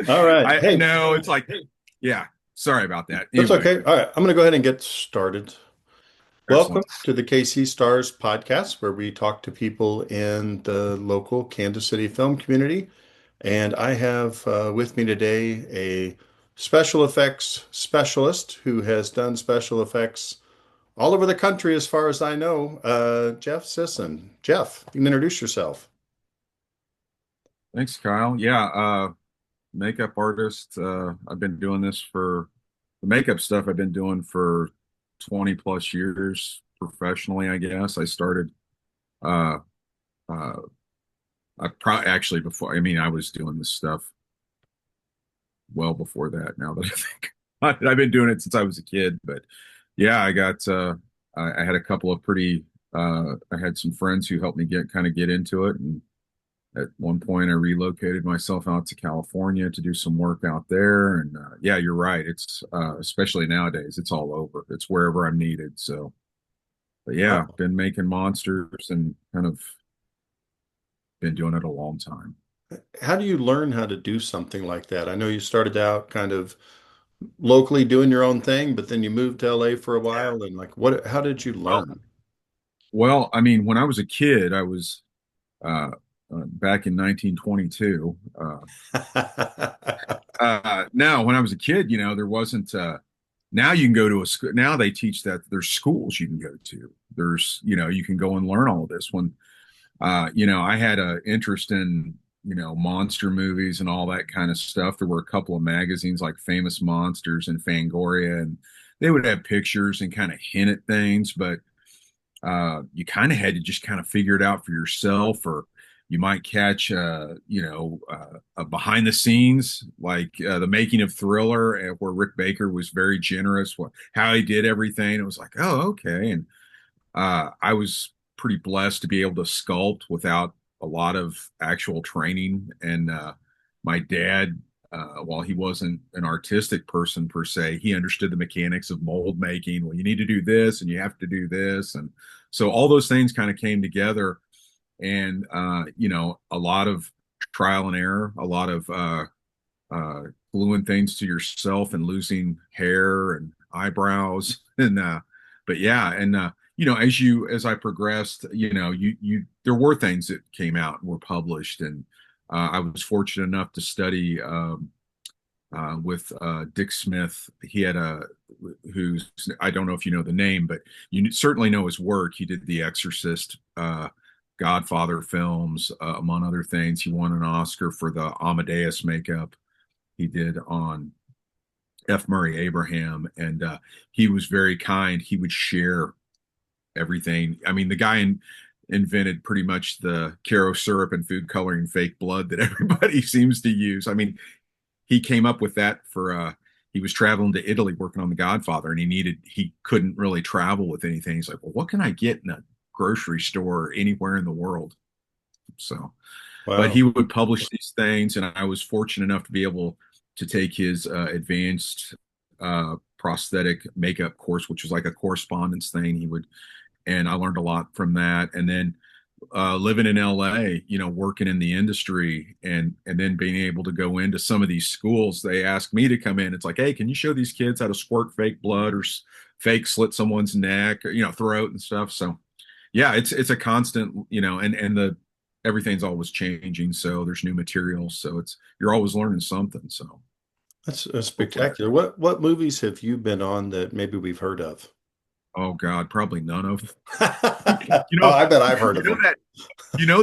All right. I Hey, know it's like, yeah, sorry about that. that's Anyway, okay. All right. I'm going to go ahead and get started. Welcome excellent. to the KC Stars podcast, where we talk to people in the local Kansas City film community. And I have with me today a special effects specialist who has done special effects all over the country, as far as I know, Jeff Sisson. Jeff, you can introduce yourself. Thanks, Kyle. Yeah, makeup artist. I've been doing this for the makeup stuff I've been doing for 20 plus years professionally, I guess. I started uh uh actually before, I mean, I was doing this stuff well before that now that I think I've been doing it since I was a kid. But yeah, I had a couple of pretty I had some friends who helped me get into it, and at one point I relocated myself out to California to do some work out there. And yeah, you're right. It's especially nowadays, it's all over. It's wherever I'm needed. So, but yeah, Wow. been making monsters and kind of been doing it a long time. How do you learn how to do something like that? I know you started out kind of locally doing your own thing, but then you moved to LA for a while and like how did you Well, learn? I mean, when I was a kid, I was uh, back in 1922. Now, when I was a kid, there wasn't. Now you can go to a school. Now they teach that there's schools you can go to. You can go and learn all of this. I had an interest in, monster movies and all that kind of stuff. There were a couple of magazines like Famous Monsters and Fangoria, and they would have pictures and kind of hint at things, but you kind of had to just kind of figure it out for yourself, or you might catch, a behind the scenes, like the making of Thriller, where Rick Baker was very generous, how he did everything. It was like, oh, okay. And I was pretty blessed to be able to sculpt without a lot of actual training. And my dad, while he wasn't an artistic person per se, he understood the mechanics of mold making. Well, you need to do this and you have to do this. And so all those things kind of came together. And, a lot of trial and error, a lot of uh, gluing things to yourself and losing hair and eyebrows. And, but yeah. And, as I progressed, there were things that came out and were published. And I was fortunate enough to study with Dick Smith. He had who's, I don't know if you know the name, but you certainly know his work. He did The Exorcist, Godfather films, among other things. He won an Oscar for the Amadeus makeup he did on F. Murray Abraham. And he was very kind. He would share everything. I mean, the guy invented pretty much the Caro syrup and food coloring fake blood that everybody seems to use. I mean, he came up with that for he was traveling to Italy working on The Godfather, and he couldn't really travel with anything. He's like, well, what can I get in a grocery store anywhere in the world? So, but Wow. he would publish these things, and I was fortunate enough to be able to take his advanced prosthetic makeup course, which was like a correspondence thing. And I learned a lot from that. And then living in LA, working in the industry, and then being able to go into some of these schools, they asked me to come in. It's like, hey, can you show these kids how to squirt fake blood, or fake slit someone's neck, or throat and stuff. So yeah, it's a constant, and the everything's always changing. So there's new materials. So you're always learning something. So That's hopefully, spectacular. What movies have you been on that maybe we've heard of? oh God, probably none of. You Oh, know, I bet I've heard you of know them.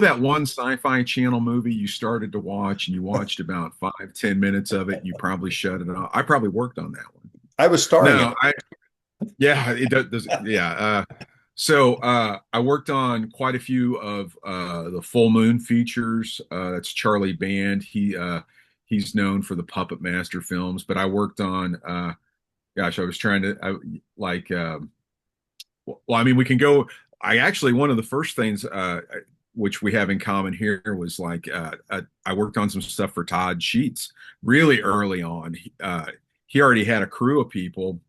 that one sci-fi channel movie you started to watch and you watched about 5, 10 minutes of it and you probably shut it off. I probably worked on that one. I was starring in No, it. yeah, it does, yeah. I worked on quite a few of the full moon features. That's Charlie Band. He's known for the Puppet Master films, but I worked on gosh, I was trying to like well, I mean, we can go. I actually, one of the first things which we have in common here was like I worked on some stuff for Todd Sheets really early on. He already had a crew of people,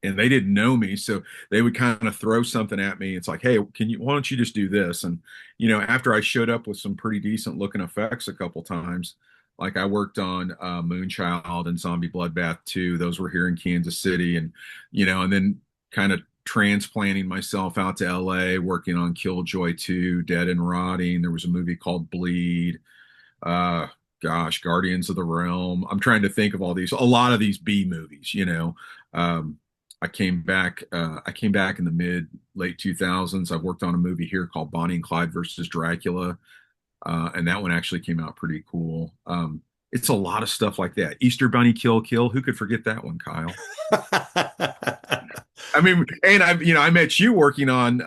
and they didn't know me, so they would kind of throw something at me. It's like, hey, why don't you just do this? And after I showed up with some pretty decent looking effects a couple times, Like I worked on Moonchild and Zombie Bloodbath 2. Those were here in Kansas City, and and then kind of transplanting myself out to LA, working on Killjoy 2, Dead and Rotting. There was a movie called Bleed. Uh, gosh, Guardians of the Realm. I'm trying to think of a lot of these B movies. Um, I came back in the late 2000s. I worked on a movie here called Bonnie and Clyde versus Dracula, and that one actually came out pretty cool. It's a lot of stuff like that. Easter Bunny Kill Kill. Who could forget that one, Kyle? I mean, and I met you working on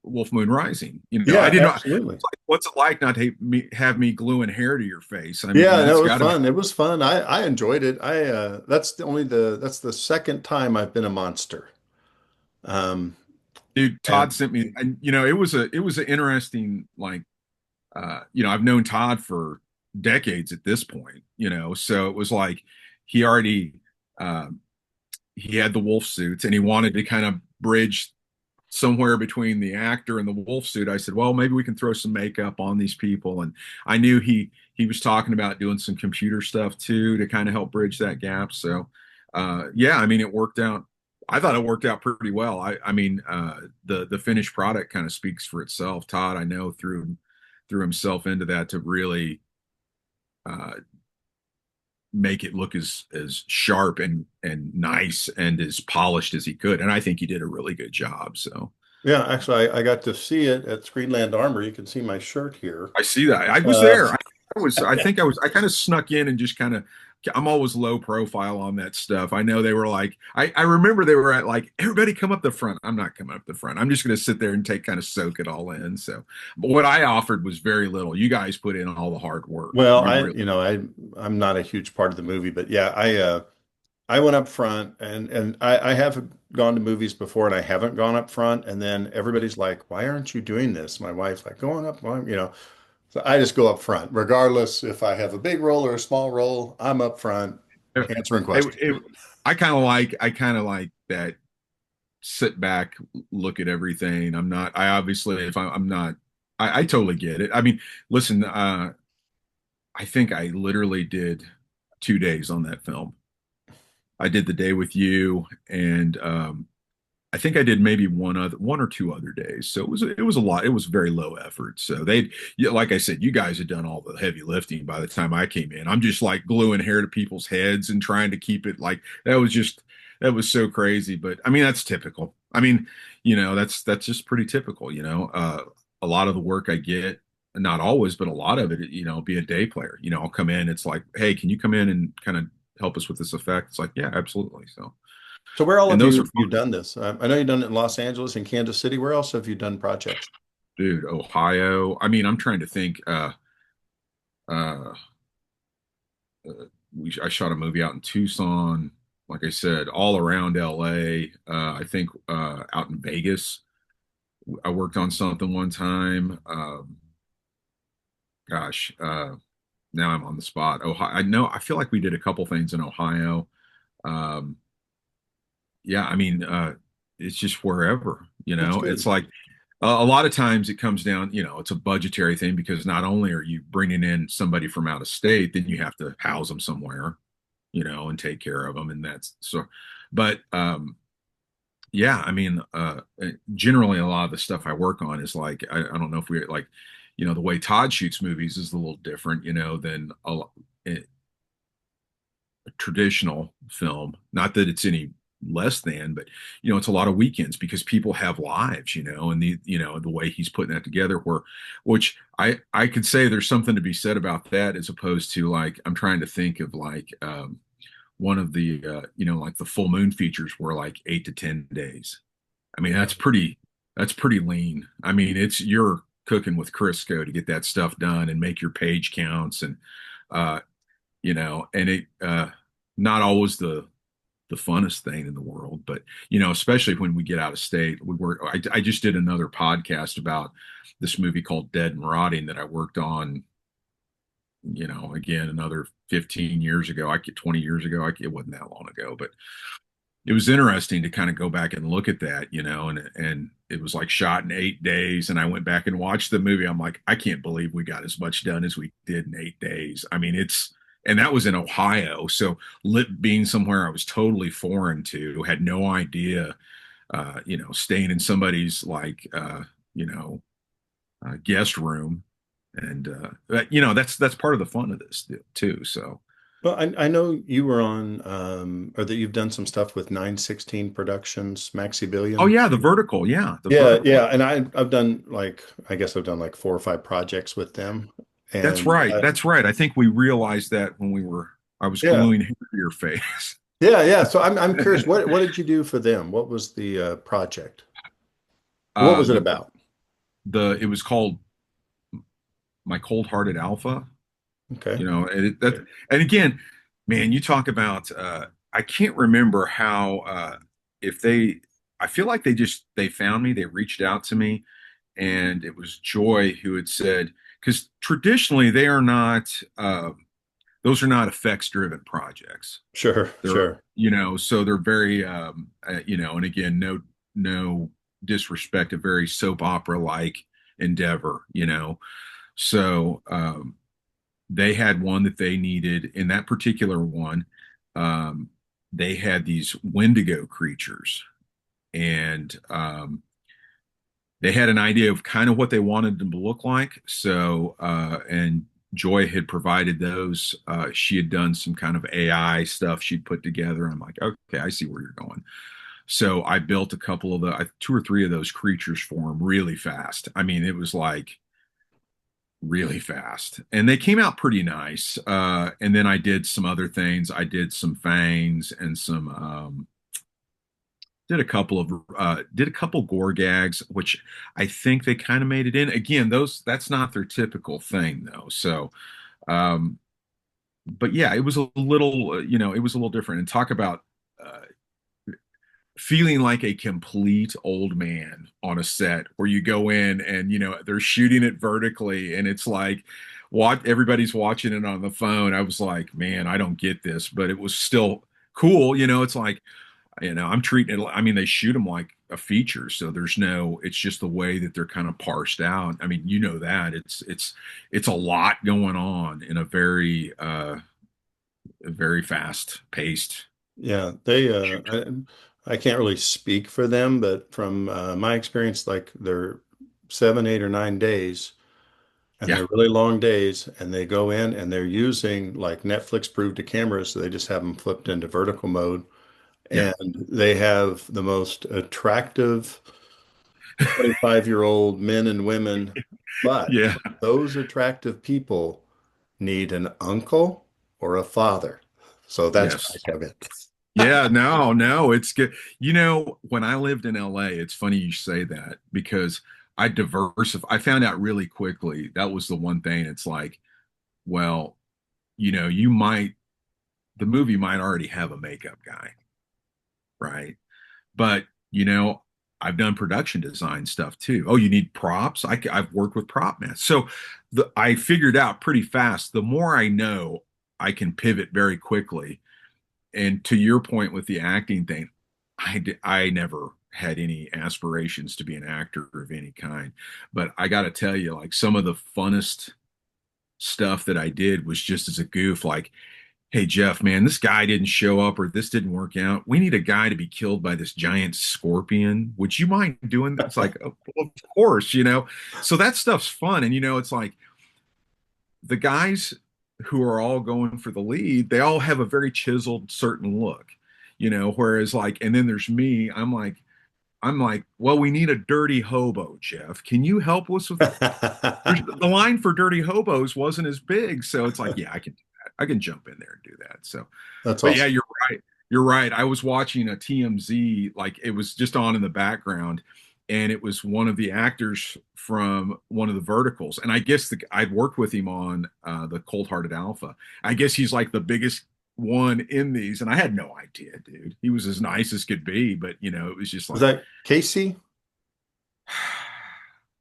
Wolf Moon Rising. I Yeah, did not. absolutely. What's it like not to have me gluing hair to your face? I mean, Yeah, no, that's it was got to be. fun. It was fun. I enjoyed it. That's the second time I've been a monster. Um, Dude, Todd and sent me, and it was an interesting like, I've known Todd for decades at this point. So it was like he already uh, he had the wolf suits, and he wanted to kind of bridge somewhere between the actor and the wolf suit. I said, well, maybe we can throw some makeup on these people. And I knew he was talking about doing some computer stuff too to kind of help bridge that gap. So yeah, I mean it worked out. I thought it worked out pretty well. I mean the finished product kind of speaks for itself. Todd, I know threw himself into that to really uh make it look as sharp and nice and as polished as he could. And I think he did a really good job. So yeah, actually, I got to see it at Screenland Armor. You can see my shirt here. I see that. I was Uh, there. I kind of snuck in and just kind of, I'm always low profile on that stuff. I know they were like, I remember they were at like, everybody come up the front. I'm not coming up the front. I'm just going to sit there and kind of soak it all in. So, but what I offered was very little. You guys put in all the hard work. well, You really, I'm not a huge part of the movie, but yeah, I went up front and I have gone to movies before and I haven't gone up front. And then everybody's like, why aren't you doing this? My wife's like, going up, so I just go up front, regardless if I have a big role or a small role, I'm up front it, answering questions. I kind of like that sit back, look at everything. I obviously, if I'm not, I totally get it. I mean, listen, I think I literally did 2 days on that film. I did the day with you, and I think I did maybe one or two other days. So it was a lot. It was very low effort. So yeah, like I said, you guys had done all the heavy lifting by the time I came in. I'm just like gluing hair to people's heads and trying to keep it like that was so crazy. But I mean, that's typical. I mean, that's just pretty typical. A lot of the work I get, not always, but a lot of it, be a day player. I'll come in. It's like, hey, can you come in and kind of help us with this effect? It's like, yeah, absolutely. So, So where all and have those are you fun. done this? I know you've done it in Los Angeles and Kansas City. Where else have you done projects? Dude, Ohio. I mean, I'm trying to think. Uh, I shot a movie out in Tucson. Like I said, all around LA. I think out in Vegas, I worked on something one time. Gosh, now I'm on the spot. Ohio. I know. I feel like we did a couple things in Ohio. Um, yeah, I mean, it's just wherever. That's It's good. like a lot of times it comes down, it's a budgetary thing because not only are you bringing in somebody from out of state, then you have to house them somewhere, and take care of them. And that's so, but yeah, I mean, generally a lot of the stuff I work on is like, I don't know if we like, the way Todd shoots movies is a little different, than a traditional film. Not that it's any less than, but it's a lot of weekends because people have lives, and the way he's putting that together, which I could say there's something to be said about that as opposed to like I'm trying to think of like one of the like the full moon features were like 8 to 10 days. I mean that's pretty lean. I mean you're cooking with Crisco to get that stuff done and make your page counts and uh and it not always the funnest thing in the world, but especially when we get out of state. I just did another podcast about this movie called Dead and Rotting that I worked on, again, another 15 years ago. I get 20 years ago. It wasn't that long ago, but it was interesting to kind of go back and look at that, and it was like shot in 8 days. And I went back and watched the movie. I'm like, I can't believe we got as much done as we did in 8 days. I mean, and that was in Ohio. So being somewhere I was totally foreign to, had no idea, staying in somebody's you know, guest room, and that's part of the fun of this too. So, Well, I know you were on, or that you've done some stuff with 916 Productions, Maxi oh Billion. yeah, the vertical, yeah, the Yeah, vertical. yeah, and I've done like I guess I've done like 4 or 5 projects with them, That's and right. That's right. I think we realized that when I was yeah, gluing hair to your face. yeah, yeah. So I'm curious, what did you do for them? What was the project? What Uh, was it the about? it was called My Cold-Hearted Alpha. Okay, And again, man, you talk about I can't remember how if they I feel like they found me, they reached out to me, and it was Joy who had said, because traditionally they are not those are not effects driven projects. sure, They're, sure. so they're very and again, no disrespect, a very soap opera like endeavor, so they had one that they needed. In that particular one, um, they had these Wendigo creatures, and they had an idea of kind of what they wanted them to look like. So, and Joy had provided those. She had done some kind of AI stuff she'd put together. I'm like, okay, I see where you're going. So I built a couple of two or three of those creatures for them really fast. I mean, it was like really fast, and they came out pretty nice. And then I did some other things. I did some fangs and some did a couple gore gags, which I think they kind of made it in. Again, that's not their typical thing though. So um but yeah, it was a little it was a little different. And talk about uh feeling like a complete old man on a set where you go in and they're shooting it vertically, and it's like what everybody's watching it on the phone. I was like, man, I don't get this, but it was still cool. It's like, I'm treating it, I mean, they shoot them like a feature, so it's just the way that they're kind of parsed out. I mean, that it's a lot going on in a very fast paced. Yeah, I can't really speak for them, but from my experience, like they're 7, 8, or 9 days, and Yeah, they're really long days, and they go in and they're using like Netflix proved to cameras, so they just have them flipped into vertical mode, yeah, and they have the most attractive 25-year-old men and women, but yeah, those attractive people need an uncle or a father. So that's where yes. I come in. Yeah, no, no, it's good. When I lived in LA, it's funny you say that because I found out really quickly that was the one thing. It's like, well, you might, the movie might already have a makeup guy, right? But, you know, I've done production design stuff too. Oh, you need props? I've worked with prop man. So I figured out pretty fast, the more I know, I can pivot very quickly. And to your point with the acting thing, I never had any aspirations to be an actor of any kind. But I got to tell you, like some of the funnest stuff that I did was just as a goof, like, hey, Jeff, man, this guy didn't show up or this didn't work out. We need a guy to be killed by this giant scorpion. Would you mind doing that? It's like, oh, well, of course, So that stuff's fun. And, it's like the guys who are all going for the lead, they all have a very chiseled certain look, whereas like, and then there's me, I'm like, well, we need a dirty hobo, Jeff. Can you help us with the line for dirty hobos wasn't as big. So it's like, yeah, I can do that. I can jump in there and do that. So, That's but yeah, awesome. you're right. You're right. I was watching a TMZ, like it was just on in the background, and it was one of the actors from one of the verticals. And I guess I'd worked with him on the Cold Hearted Alpha. I guess he's like the biggest one in these, and I had no idea, dude. He was as nice as could be, but it was just Was like, that Casey?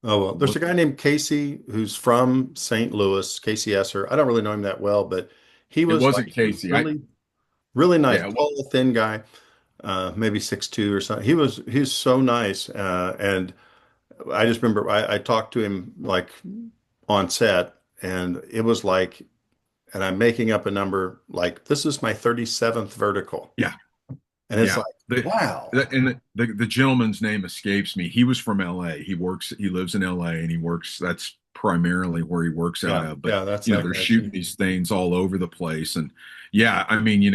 Oh, well, there's look, a guy named Casey who's from St. Louis, Casey Esser. I don't really know him that well, but he it was like wasn't Casey. really, really nice, Yeah, tall, thin guy, maybe 6'2" or something. He's so nice. And I just remember I talked to him like on set, and it was like and I'm making up a number like this is my 37th vertical. Yeah. And it's Yeah. like, wow. The gentleman's name escapes me. He was from LA. He lives in LA and he works, that's primarily where he works out Yeah, of. But, yeah, that's that they're shooting connection. these things all over the place. And yeah, I mean,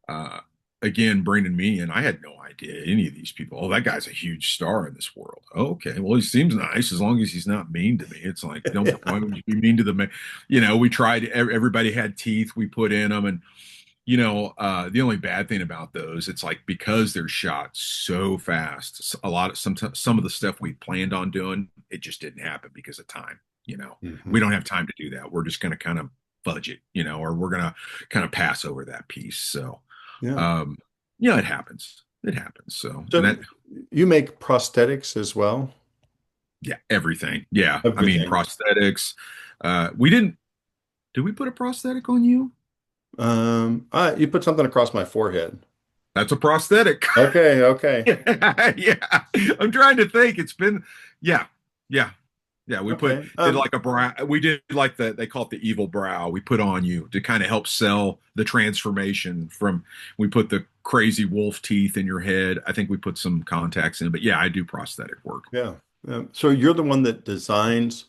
uh, again, bringing me in, I had no idea any of these people. Oh, that guy's a huge star in this world. Oh, okay. Well, he seems nice as long as he's not mean to me. It's like, don't, Yeah. why would you be mean to the man? We tried, everybody had teeth we put in them. And the only bad thing about those, it's like because they're shot so fast, a lot of some of the stuff we planned on doing, it just didn't happen because of time. We Mhm. don't have time to do that. We're just going to kind of fudge it, or we're going to kind of pass over that piece. So, Yeah. um, yeah, it happens. It happens. So, and So that, you make prosthetics as well? yeah, everything. Yeah, I mean Everything. prosthetics. We didn't. Did we put a prosthetic on you? You put something across my forehead. That's a prosthetic. Okay, okay, Yeah, I'm trying to think. It's been, yeah, yeah, yeah. We okay. did like a brow. We did like they call it the evil brow. We put on you to kind of help sell the transformation from. We put the crazy wolf teeth in your head. I think we put some contacts in, but yeah, I do prosthetic work. Yeah. So you're the one that designs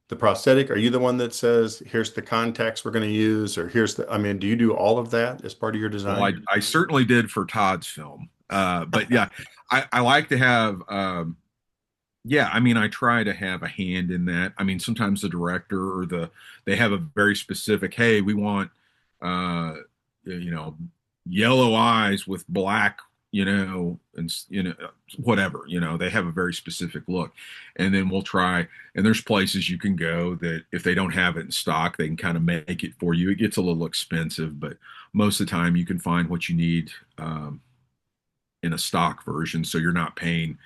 the prosthetic? Are you the one that says, here's the contacts we're going to use, or I mean, do you do all of that as part of your Well, design? I certainly did for Todd's film. But yeah, I like to have. Yeah, I mean, I try to have a hand in that. I mean, sometimes the director or they have a very specific, hey, we want, uh, you know, yellow eyes with black, and whatever, they have a very specific look, and then we'll try. And there's places you can go that if they don't have it in stock, they can kind of make it for you. It gets a little expensive, but most of the time you can find what you need. In a stock version, so you're not paying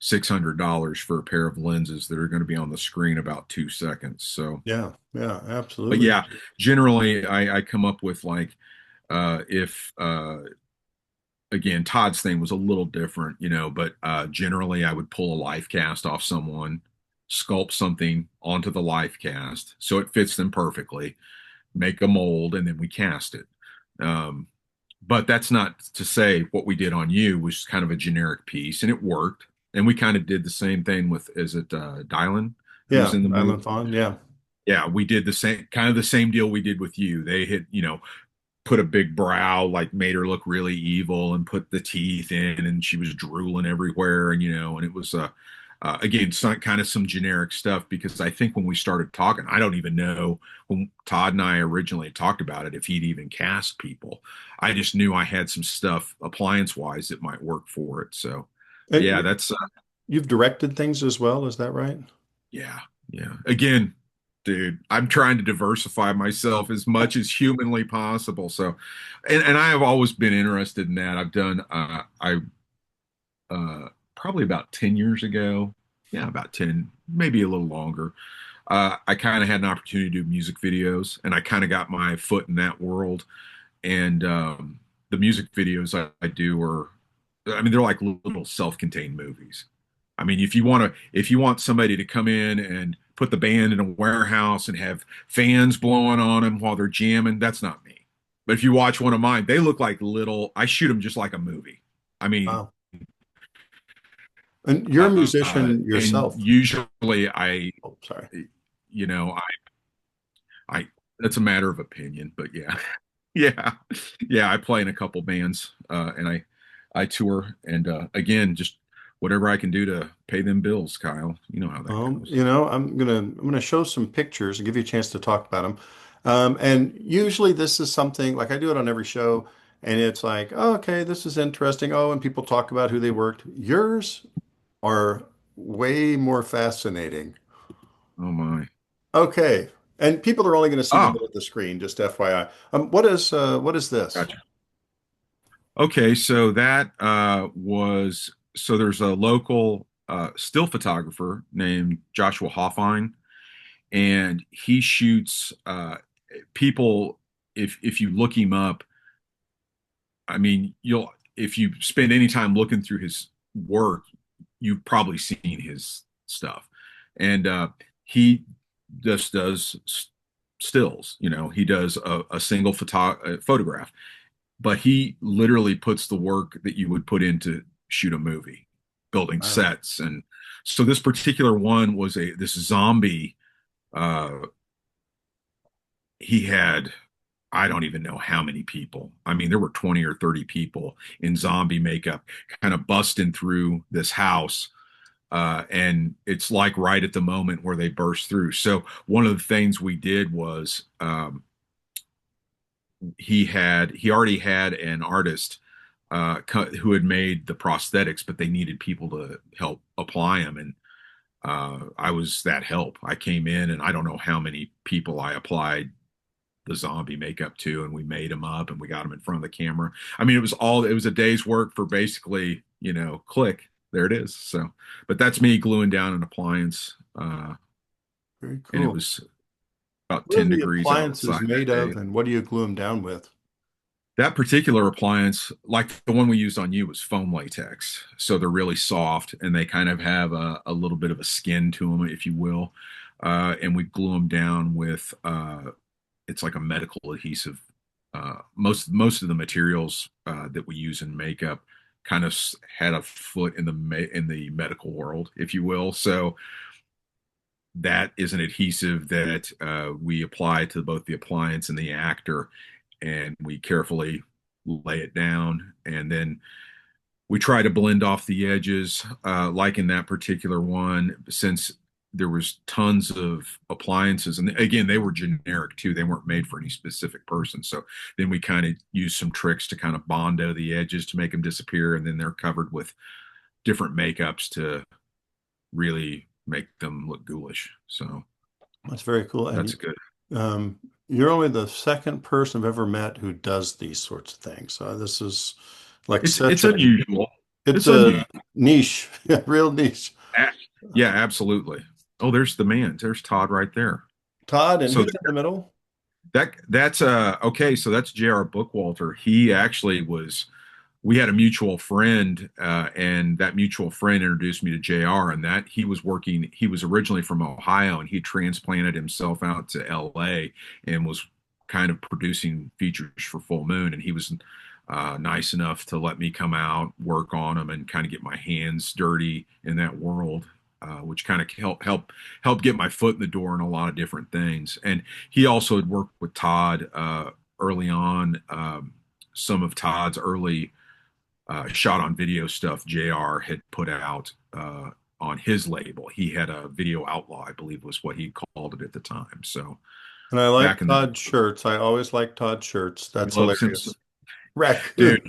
$600 for a pair of lenses that are going to be on the screen about 2 seconds. So, Yeah, yeah, but absolutely. yeah, generally I come up with like if again Todd's thing was a little different, but generally I would pull a life cast off someone, sculpt something onto the life cast so it fits them perfectly, make a mold, and then we cast it. Um, but that's not to say what we did on you was kind of a generic piece, and it worked. And we kind of did the same thing with, is it Dylan who's Yeah, in the movie? Island Fawn. Yeah, Yeah, we did the same kind of the same deal we did with you. They hit, put a big brow, like made her look really evil, and put the teeth in, and she was drooling everywhere, and it was again kind of some generic stuff because I think when we started talking, I don't even know when Todd and I originally talked about it if he'd even cast people. I just knew I had some stuff appliance wise that might work for it. So yeah, and that's you've directed things as well. Is that right? yeah, yeah. Again, dude, I'm trying to diversify myself as much as humanly possible. So, and I have always been interested in that. I've done, I probably about 10 years ago, yeah, about 10, maybe a little longer. I kind of had an opportunity to do music videos, and I kind of got my foot in that world. And the music videos I do are, I mean, they're like little self-contained movies. I mean, if you want somebody to come in and put the band in a warehouse and have fans blowing on them while they're jamming, that's not me. But if you watch one of mine, they look like I shoot them just like a movie. I mean, Wow. And you're a musician and yourself. usually Oh, sorry. you know, I, that's a matter of opinion, but yeah, yeah, yeah. I play in a couple bands, and I tour, and again, just whatever I can do to pay them bills, Kyle. You know how that goes. I'm gonna show some pictures and give you a chance to talk about them. And usually this is something like I do it on every show, and it's like, oh, okay, this is interesting. Oh, and people talk about who they worked. Yours are way more fascinating. Oh my. Okay, and people are only going to see the Oh, middle of the screen, just FYI. What is this? gotcha. Okay, so that so there's a local still photographer named Joshua Hoffine, and he shoots people. If you look him up, I mean, you'll if you spend any time looking through his work, you've probably seen his stuff. And he just does. stills. He does a single photograph, but he literally puts the work that you would put into shoot a movie, building Wow. sets. And so this particular one was this zombie. Uh, he had, I don't even know how many people. I mean, there were 20 or 30 people in zombie makeup kind of busting through this house. And it's like right at the moment where they burst through. So one of the things we did was he already had an artist who had made the prosthetics, but they needed people to help apply them. And I was that help. I came in, and I don't know how many people I applied the zombie makeup to, and we made them up and we got them in front of the camera. I mean, it was a day's work for basically, click, there it is. So, but that's me gluing down an appliance. Very And it cool. was about What are 10 the degrees appliances outside that made day. of, and what do you glue them down with? That particular appliance, like the one we used on you, was foam latex. So they're really soft and they kind of have a little bit of a skin to them, if you will. And we glue them down with it's like a medical adhesive. Most of the materials that we use in makeup kind of had a foot in the medical world, if you will. So that is an adhesive that we apply to both the appliance and the actor, and we carefully lay it down, and then we try to blend off the edges. Like in that particular one, since there was tons of appliances, and again, they were generic too, they weren't made for any specific person. So then we kind of use some tricks to kind of bondo the edges to make them disappear, and then they're covered with different makeups to really make them look ghoulish. So That's very cool. that's And good. you're only the second person I've ever met who does these sorts of things. This is like It's such a unusual. it's It's a unusual. niche, real niche. A- Yeah, absolutely. Oh, there's the man. There's Todd right there. Todd, and So who's in the middle? that's okay. So that's J.R. Bookwalter. He actually was. We had a mutual friend, and that mutual friend introduced me to JR. And that he was working. He was originally from Ohio, and he transplanted himself out to L.A. and was kind of producing features for Full Moon. And he was nice enough to let me come out, work on them, and kind of get my hands dirty in that world. Which kind of help get my foot in the door in a lot of different things. And he also had worked with Todd early on. Some of Todd's early shot on video stuff JR had put out on his label. He had a video outlaw, I believe was what he called it at the time. So And I like back in the Todd shirts. I always like Todd shirts. he That's loves him, hilarious. dude. Raccoon.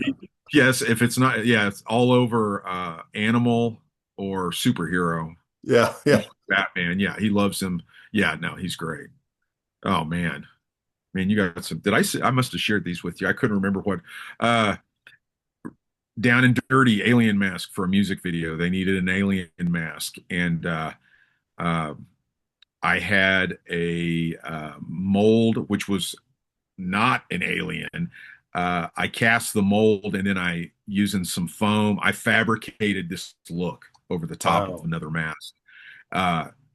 Yes, if it's not, yeah, it's all over animal or superhero. Yeah, yeah. Batman, yeah, he loves him. Yeah, no, he's great. Oh man, you got some. Did I say I must have shared these with you? I couldn't remember what. Uh, Down and Dirty alien mask for a music video. They needed an alien mask, and uh, I had a mold which was not an alien. I cast the mold, and then I, using some foam, I fabricated this look over the top of Wow. another mask.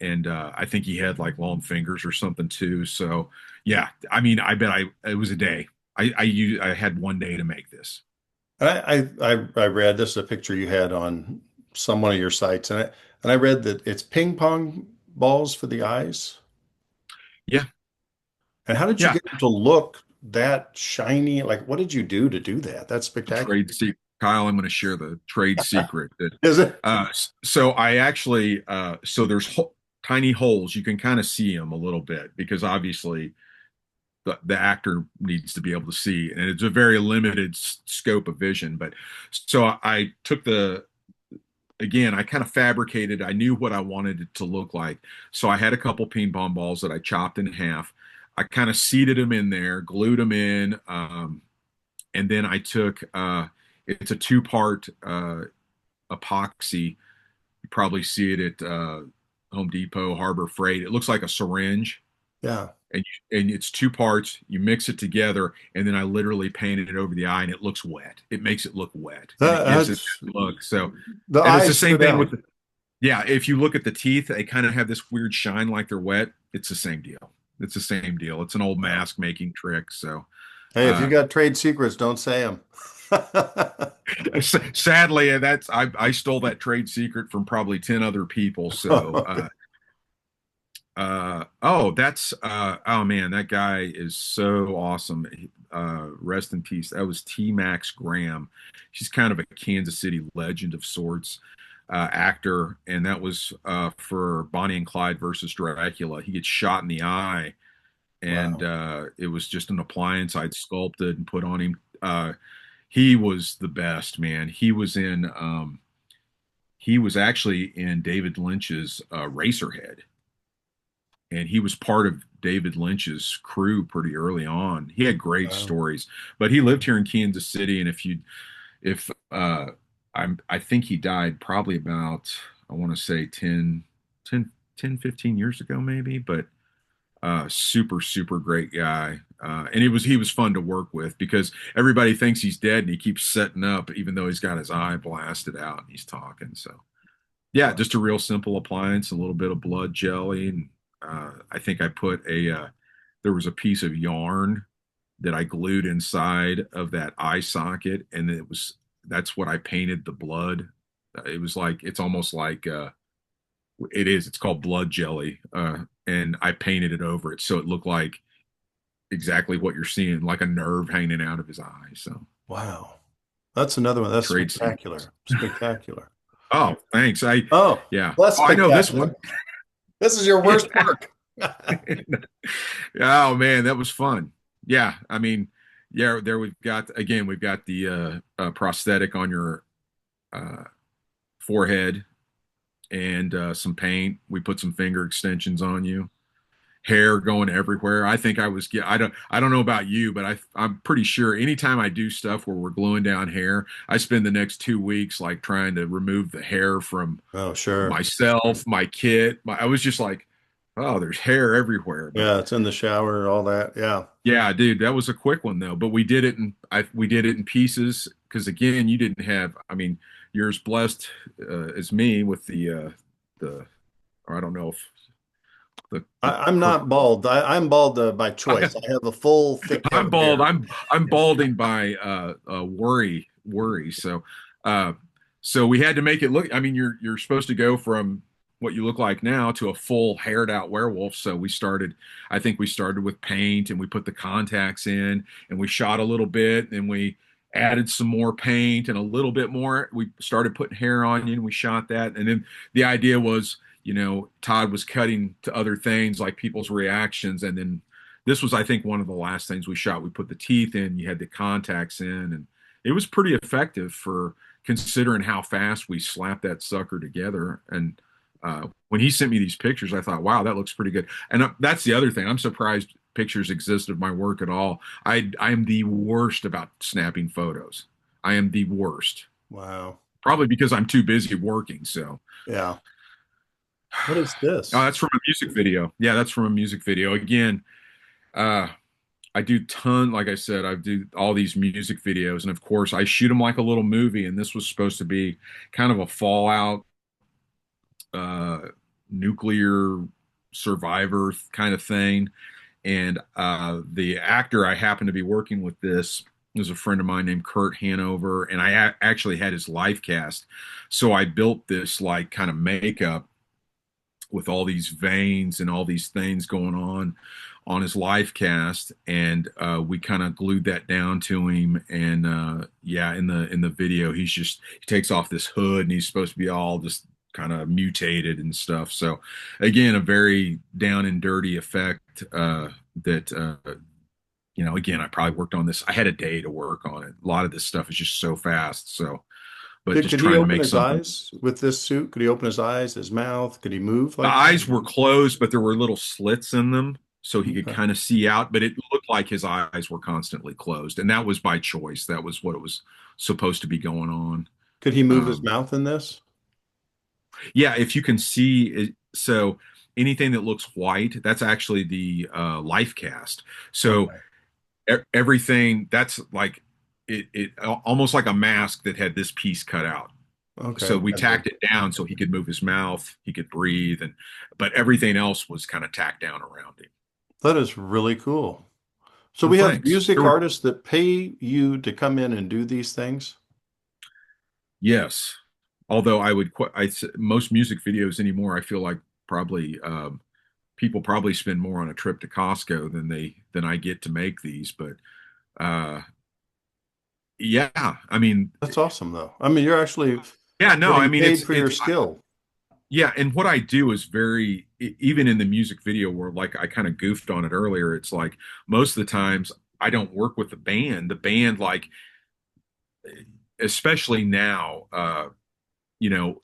And I think he had like long fingers or something too. So yeah, I mean, I bet it was a day. I had one day to make this. And I read this is a picture you had on some one of your sites, and I read that it's ping pong balls for the eyes. Yeah, And how did you yeah. get them to look that shiny? Like, what did you do to do that? That's spectacular. Trade secret, Kyle. I'm going to share the trade secret that. Is it? So I actually, so there's tiny holes. You can kind of see them a little bit because obviously the actor needs to be able to see, and it's a very limited scope of vision. But so I took again, I kind of fabricated. I knew what I wanted it to look like. So I had a couple ping pong balls that I chopped in half. I kind of seated them in there, glued them in, and then I took it's a two-part epoxy. You probably see it at Home Depot, Harbor Freight. It looks like a syringe, Yeah. and it's two parts. You mix it together, and then I literally painted it over the eye, and it looks wet. It makes it look wet, and it gives it That's that look. So, the and it's the eyes same stood thing with out. the, yeah. If you look at the teeth, they kind of have this weird shine like they're wet. It's the same deal. It's the same deal. It's an old Wow. mask making trick. So, Hey, if you uh, got trade secrets, don't say them. sadly, I stole that trade secret from probably 10 other people. So, oh man, that guy is so awesome. Rest in peace. That was T Max Graham. She's kind of a Kansas City legend of sorts, actor, and that was for Bonnie and Clyde versus Dracula. He gets shot in the eye, and Wow. it was just an appliance I'd sculpted and put on him. He was the best, man. He was actually in David Lynch's Racerhead, and he was part of David Lynch's crew pretty early on. He had great Wow. stories, but he lived here in Kansas City. And if I think he died probably about, I want to say 15 years ago, maybe, but super, super great guy. And he was fun to work with because everybody thinks he's dead and he keeps setting up, even though he's got his eye blasted out and he's talking. So yeah, Wow. just a real simple appliance, a little bit of blood jelly, and I think I put there was a piece of yarn that I glued inside of that eye socket, and that's what I painted the blood. It was like it's almost like it's called blood jelly, and I painted it over it so it looked like exactly what you're seeing, like a nerve hanging out of his eye. So Wow. That's another one. That's trade secrets. spectacular. Spectacular. Oh, thanks. Oh, Yeah. less Oh, I know this one. spectacular. This is your worst work. Oh man, that was fun. Yeah, I mean, yeah, there we've got the prosthetic on your uh, forehead and some paint. We put some finger extensions on you. Hair going everywhere. I think I don't know about you, but I'm pretty sure anytime I do stuff where we're gluing down hair, I spend the next 2 weeks like trying to remove the hair from Oh, sure. myself, my kit. I was just like, oh, there's hair everywhere. But Yeah, it's in the shower, all that. Yeah. yeah, dude, that was a quick one though. But we did it in pieces because again, you didn't have. I mean, you're as blessed as me with the. Or I don't know if the I'm per, not bald. I'm bald by choice. I have a full, thick head I'm of bald. hair. I'm balding by worry. So uh so we had to make it look. I mean, you're supposed to go from what you look like now to a full haired out werewolf. So I think we started with paint and we put the contacts in and we shot a little bit and we added some more paint and a little bit more. We started putting hair on you and we shot that. And then the idea was, Todd was cutting to other things like people's reactions. And then this was, I think, one of the last things we shot. We put the teeth in, you had the contacts in, and it was pretty effective for considering how fast we slapped that sucker together. And when he sent me these pictures, I thought, wow, that looks pretty good. And that's the other thing. I'm surprised pictures exist of my work at all. I am the worst about snapping photos. I am the worst. Wow. Probably because I'm too busy working. So, Yeah. What is this? that's from a music video. Yeah, that's from a music video. Again, uh, I do like I said, I do all these music videos, and of course, I shoot them like a little movie. And this was supposed to be kind of a Fallout, uh, nuclear survivor kind of thing. And the actor I happened to be working with this was a friend of mine named Kurt Hanover, and I actually had his life cast. So I built this like kind of makeup with all these veins and all these things going on his life cast, and we kind of glued that down to him. And yeah, in the video, he takes off this hood and he's supposed to be all just kind of mutated and stuff. So again, a very down and dirty effect that again, I probably worked on this. I had a day to work on it. A lot of this stuff is just so fast. So, but just Could he trying to open make his something. eyes with this suit? Could he open his eyes, his mouth? Could he move The like that? eyes were closed, but there were little slits in them so he could Okay. kind of see out, but it looked like his eyes were constantly closed. And that was by choice. That was what it was supposed to be going on. Could he move his Um, mouth in this? yeah, if you can see it, so anything that looks white, that's actually the life cast. So Okay. everything that's like it almost like a mask that had this piece cut out. So Okay. we tacked it down so he could move his mouth, he could breathe, but everything else was kind of tacked down around him. That is really cool. So Well, we have thanks. music artists that pay you to come in and do these things. Yes. Although most music videos anymore, I feel like probably people probably spend more on a trip to Costco than I get to make these. But uh, yeah, I mean, That's awesome, though. I mean, you're actually yeah, no, I getting mean paid for your it's skill. yeah, and what I do is even in the music video world, like I kind of goofed on it earlier. It's like most of the times I don't work with the band. The band, like especially now,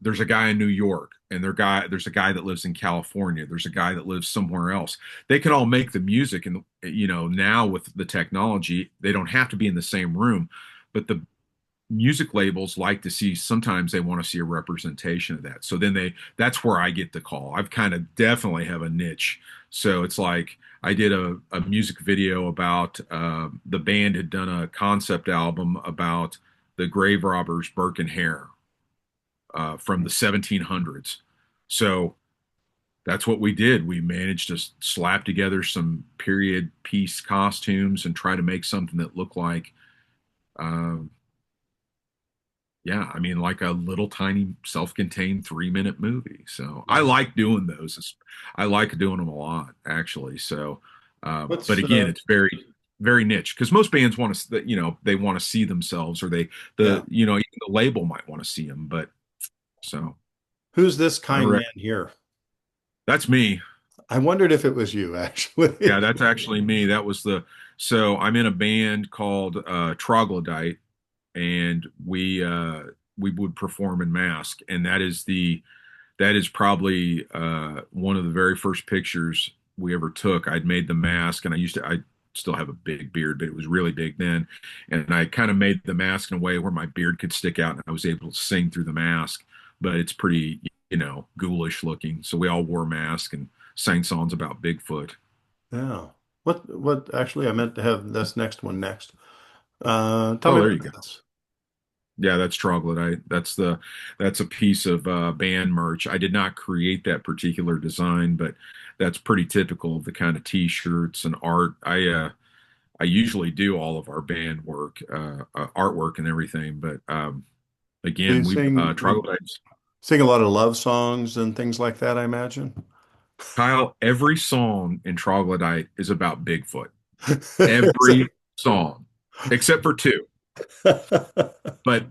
there's a guy in New York and there's a guy that lives in California. There's a guy that lives somewhere else. They can all make the music and now with the technology, they don't have to be in the same room, but the music labels like to see sometimes they want to see a representation of that. So that's where I get the call. I've kind of definitely have a niche. So it's like I did a music video about the band had done a concept album about the grave robbers Burke and Hare from the 1700s. So that's what we did. We managed to slap together some period piece costumes and try to make something that looked like, um, yeah, I mean, like a little tiny self-contained 3-minute movie. So I Wow. like doing those. I like doing them a lot, actually. So, but What's again, it's very, very niche because most bands want to, they want to see themselves or yeah. even the label might want to see them. But so Who's this I kind re man here? that's me. I wondered if it was you, Yeah, actually. that's actually me. So I'm in a band called Troglodyte, and we would perform in mask, and that is probably one of the very first pictures we ever took. I'd made the mask, and I still have a big beard, but it was really big then, and I kind of made the mask in a way where my beard could stick out, and I was able to sing through the mask, but it's pretty, ghoulish looking. So we all wore masks and sang songs about Bigfoot. Yeah. What actually I meant to have this next one next. Tell Oh, me there you about go. this. Yeah, that's Troglodyte. That's a piece of band merch. I did not create that particular design, but that's pretty typical of the kind of t-shirts and art. I usually do all of our band work, artwork and everything, but Do you again, we sing Troglodytes. sing a lot of love songs and things like that, I imagine? Kyle, every song in Troglodyte is about Bigfoot. So- Every song, except for two. But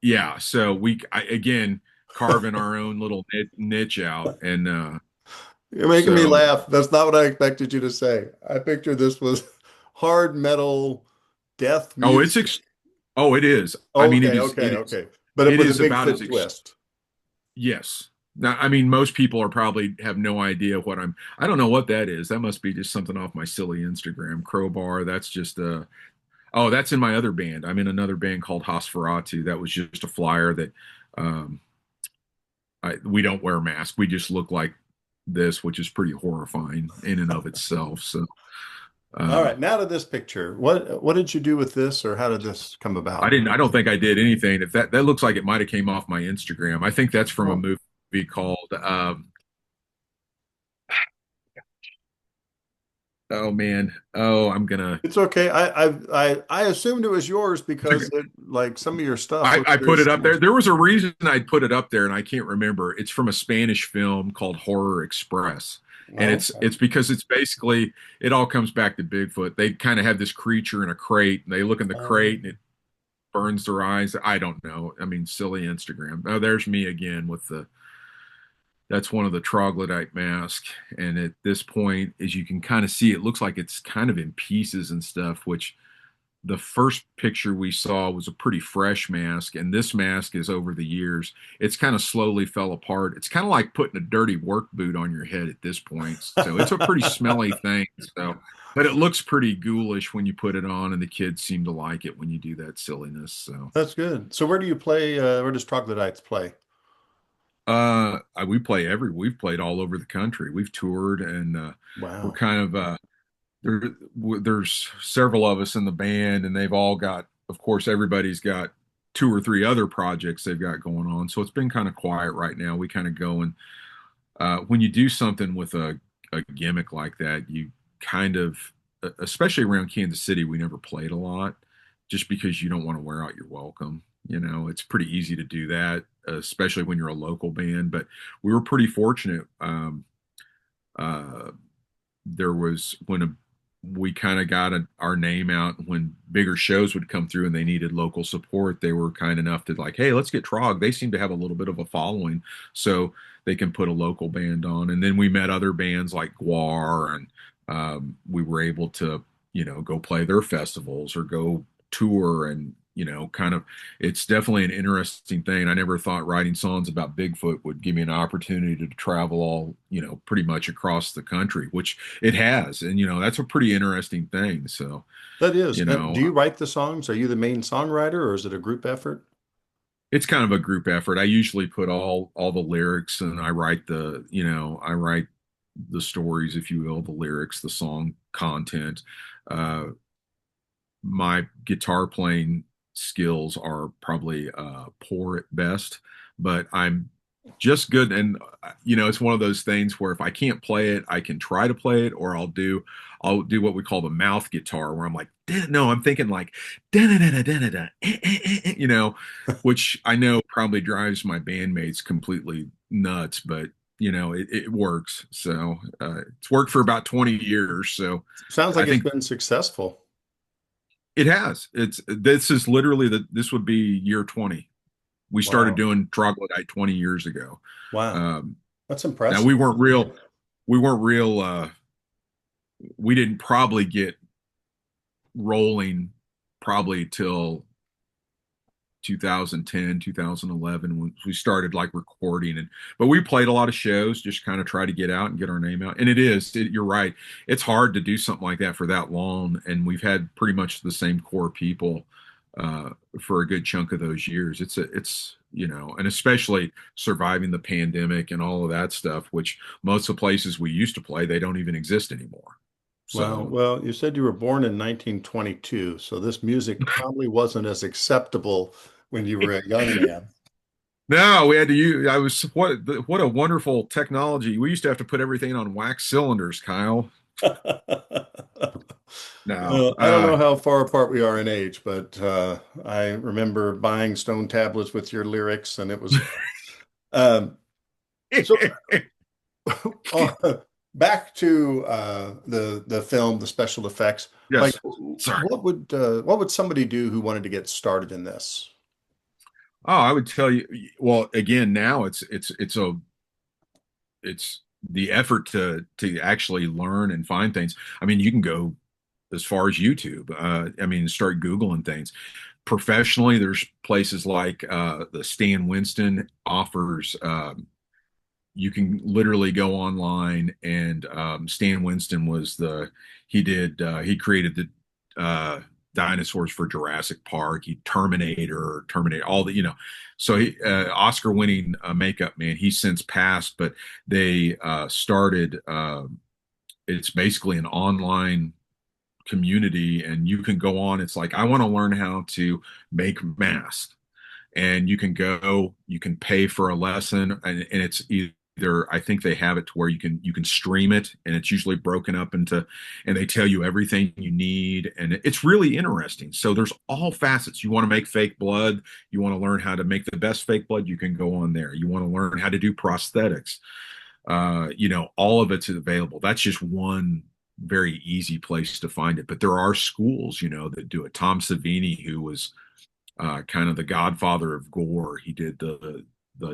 yeah, so again carving our own little niche out, and You're making me so laugh. That's not what I expected you to say. I pictured this was hard metal death oh, music. it is. I mean, Okay, okay, okay. But it it with a is about Bigfoot twist. yes. Now, I mean, most people are probably have no idea I don't know what that is. That must be just something off my silly Instagram. Crowbar, that's just oh, that's in my other band. I'm in another band called Hosferatu. That was just a flyer that um, we don't wear masks. We just look like this, which is pretty horrifying in and of itself. So All uh, right, now to this picture. What did you do with this, or how did this come about? I don't think I did anything. If that looks like it might have came off my Instagram. I think that's from a Oh, movie called oh man. Oh, I'm gonna it's okay. I assumed it was yours because it, like some of your stuff looks I very put it up similar. there. There was a reason I'd put it up there, and I can't remember. It's from a Spanish film called Horror Express, and Oh, it's because it's basically it all comes back to Bigfoot. They kind of have this creature in a crate, and they look in the crate, and um, it burns their eyes. I don't know. I mean, silly Instagram. Oh, there's me again with the. That's one of the troglodyte masks, and at this point, as you can kind of see, it looks like it's kind of in pieces and stuff, which the first picture we saw was a pretty fresh mask, and this mask is over the years. It's kind of slowly fell apart. It's kind of like putting a dirty work boot on your head at this point. So it's a pretty smelly thing. So, but it looks pretty ghoulish when you put it on, and the kids seem to like it when you do that silliness. So, that's good. So where do you play? Where does Troglodytes play? we've played all over the country. We've toured, and we're Wow. kind of there there's several of us in the band, and they've all got, of course, everybody's got two or three other projects they've got going on. So it's been kind of quiet right now. We kind of go and when you do something with a a gimmick like that, you kind of, especially around Kansas City, we never played a lot just because you don't want to wear out your welcome. It's pretty easy to do that, especially when you're a local band. But we were pretty fortunate. Uh, there was when we kind of got our name out when bigger shows would come through and they needed local support. They were kind enough to like, hey, let's get Trog. They seem to have a little bit of a following, so they can put a local band on. And then we met other bands like Guar, and we were able to, go play their festivals or go tour and kind of it's definitely an interesting thing. I never thought writing songs about Bigfoot would give me an opportunity to travel all, pretty much across the country, which it has. And, that's a pretty interesting thing. So, That is. you Do know, you write the songs? Are you the main songwriter, or is it a group effort? it's kind of a group effort. I usually put all the lyrics and I write I write the stories, if you will, the lyrics, the song content. Uh, my guitar playing skills are probably poor at best, but I'm just good. And it's one of those things where if I can't play it, I can try to play it, or I'll do what we call the mouth guitar, where I'm like, no, I'm thinking like, da-da-da-da-da-da-da, which I know probably drives my bandmates completely nuts, but it works. So it's worked for about 20 years. So Sounds I like it's think been successful. it has. This is literally this would be year 20. We started Wow. doing troglodyte 20 years ago. Wow. Um, That's now impressive. we weren't real we didn't probably get rolling probably till 2010, 2011 when we started like recording, but we played a lot of shows, just kind of try to get out and get our name out. And you're right. It's hard to do something like that for that long. And we've had pretty much the same core people for a good chunk of those years. And especially surviving the pandemic and all of that stuff, which most of the places we used to play, they don't even exist anymore. Wow. So Well, you said you were born in 1922, so this music probably wasn't as acceptable when you were a young man. no, we had to use. I was what a wonderful technology. We used to have to put everything on wax cylinders, Kyle. No, I don't know how far apart we are in age, but I remember buying stone tablets with your lyrics, and it was fun. So uh, back to the film, the special effects. Like, yes. Sorry. what would somebody do who wanted to get started in this? Oh, I would tell you. Well, again, now it's the effort to actually learn and find things. I mean, you can go as far as YouTube. I mean, start Googling things. Professionally, there's places like the Stan Winston offers. You can literally go online and Stan Winston was he created the dinosaurs for Jurassic Park. He Terminator, all the So Oscar winning makeup man. He's since passed, but they started. It's basically an online community, and you can go on. It's like I want to learn how to make masks, and you can pay for a lesson, and it's either I think they have it to where you can stream it, and it's usually broken up into, and they tell you everything you need, and it's really interesting. So there's all facets. You want to make fake blood, you want to learn how to make the best fake blood, you can go on there. You want to learn how to do prosthetics, all of it's available. That's just one very easy place to find it, but there are schools that do it. Tom Savini, who was kind of the godfather of gore. He did the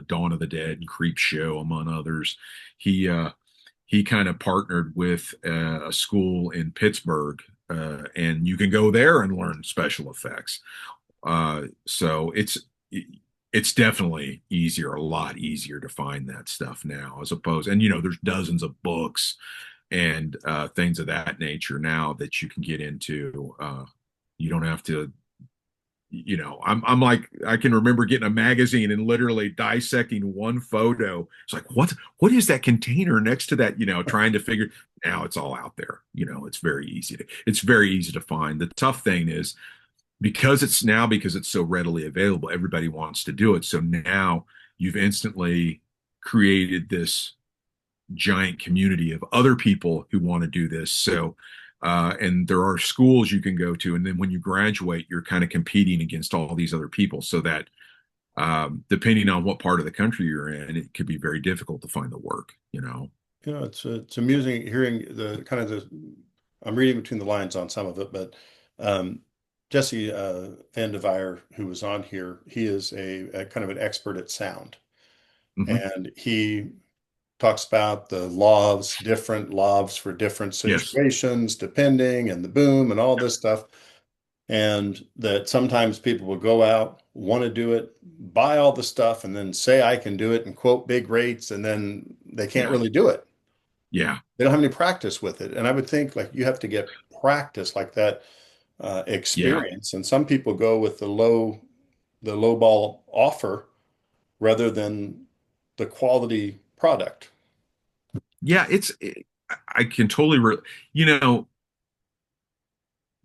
Dawn of the Dead and Creep Show, among others. He kind of partnered with a school in Pittsburgh, and you can go there and learn special effects. So it's definitely easier, a lot easier to find that stuff now, as opposed, and there's dozens of books and things of that nature now that you can get into. You don't have to I'm like, I can remember getting a magazine and literally dissecting one photo. It's like, what is that container next to that? Trying to figure. Now it's all out there. It's very easy to find. The tough thing is because it's so readily available, everybody wants to do it. So now you've instantly created giant community of other people who want to do this. So, and there are schools you can go to, and then when you graduate, you're kind of competing against all these other people. So that depending on what part of the country you're in, it could be very difficult to find the work. It's amusing hearing the kind of the I'm reading between the lines on some of it, but um, Jesse Van Devire, who was on here, he is a kind of an expert at sound, Hmm. and he talks about the laws, different laws for different Yes. situations, depending, and the boom and all this stuff. And that sometimes people will go out, want to do it, buy all the stuff, and then say, I can do it and quote big rates, and then they can't Yeah. really do it. Yeah. They don't have any practice with it. And I would think like you have to get practice like that Yeah. experience. And some people go with the low ball offer rather than the quality product. Yeah. I can totally, you know,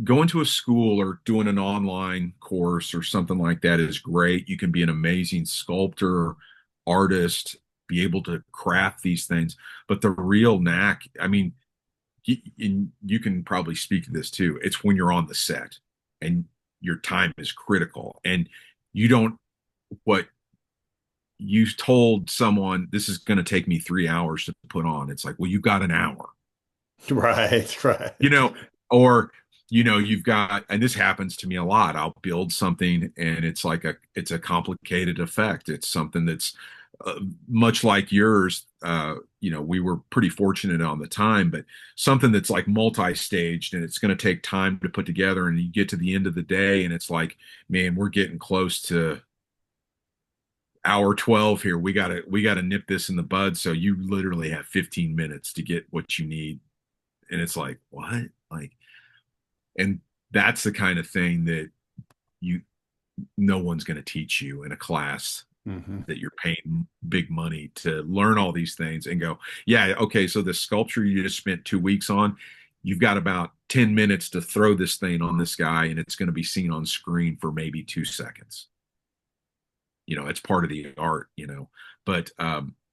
going to a school or doing an online course or something like that is great. You can be an amazing sculptor, artist, be able to craft these things. But the real knack, I mean, and you can probably speak to this too. It's when you're on the set and your time is critical and you don't, what you told someone, this is going to take me 3 hours to put on. It's like, well, you got an hour, Right, you right. know, or, you've got, and this happens to me a lot. I'll build something and it's a complicated effect. It's something that's much like yours. We were pretty fortunate on the time, but something that's like multi-staged and it's going to take time to put together. And you get to the end of the day and it's like, man, we're getting close to hour 12 here. We gotta nip this in the bud. So you literally have 15 minutes to get what you need. And it's like, what? Like, and that's the kind of thing that you no one's going to teach you in a class Hmm. that you're paying big money to learn all these things and go, yeah, okay, so the sculpture you just spent 2 weeks on, you've got about 10 minutes to throw this thing on this guy and it's going to be seen on screen for maybe 2 seconds. It's part of the art. But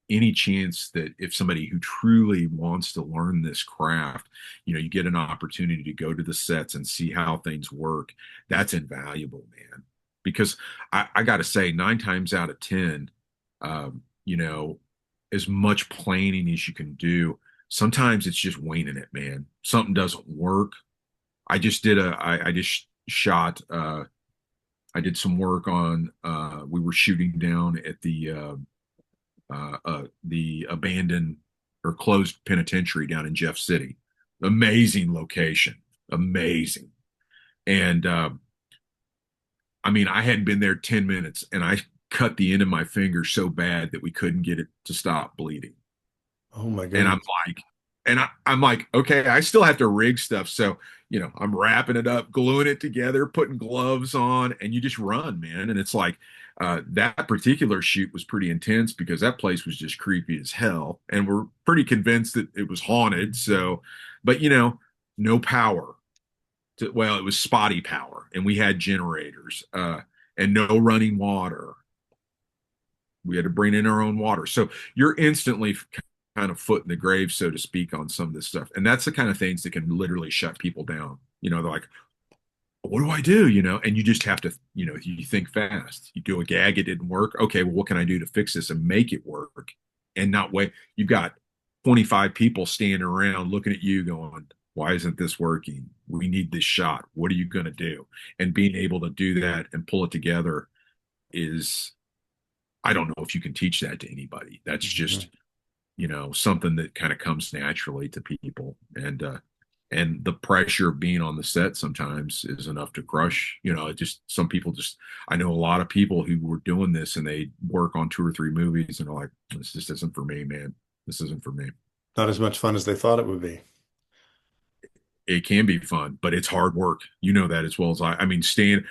any chance that if somebody who truly wants to learn this craft, you get an opportunity to go to the sets and see how things work, that's invaluable, man. Because I got to say, 9 times out of 10, um, you know, as much planning as you can do, sometimes it's just winging it, man. Something doesn't work. I just shot I did some work on we were shooting down at the abandoned or closed penitentiary down in Jeff City. Amazing location. Amazing. And I mean, I hadn't been there 10 minutes and I cut the end of my finger so bad that we couldn't get it to stop bleeding. Oh my And I'm goodness. like, I'm like, okay, I still have to rig stuff. So, I'm wrapping it up, gluing it together, putting gloves on, and you just run, man. And it's like, that particular shoot was pretty intense because that place was just creepy as hell. And we're pretty convinced that it was haunted. So, but no power. Well, it was spotty power, and we had generators, and no running water. We had to bring in our own water. So you're instantly kind of foot in the grave, so to speak, on some of this stuff. And that's the kind of things that can literally shut people down. They're like, what do I do? And you just have to, you think fast. You do a gag, it didn't work. Okay, well, what can I do to fix this and make it work and not wait? You've got 25 people standing around looking at you going, why isn't this working? We need this shot. What are you going to do? And being able to do that and pull it together is, I don't know if you can teach that to anybody. That's Mhm. just, something that kind of comes naturally to people. And the pressure of being on the set sometimes is enough to crush, it just, some people just, I know a lot of people who were doing this and they work on 2 or 3 movies and are like, this just isn't for me, man. This isn't for me. Not as much fun as they thought it would be. It can be fun, but it's hard work. You know that as well as I mean,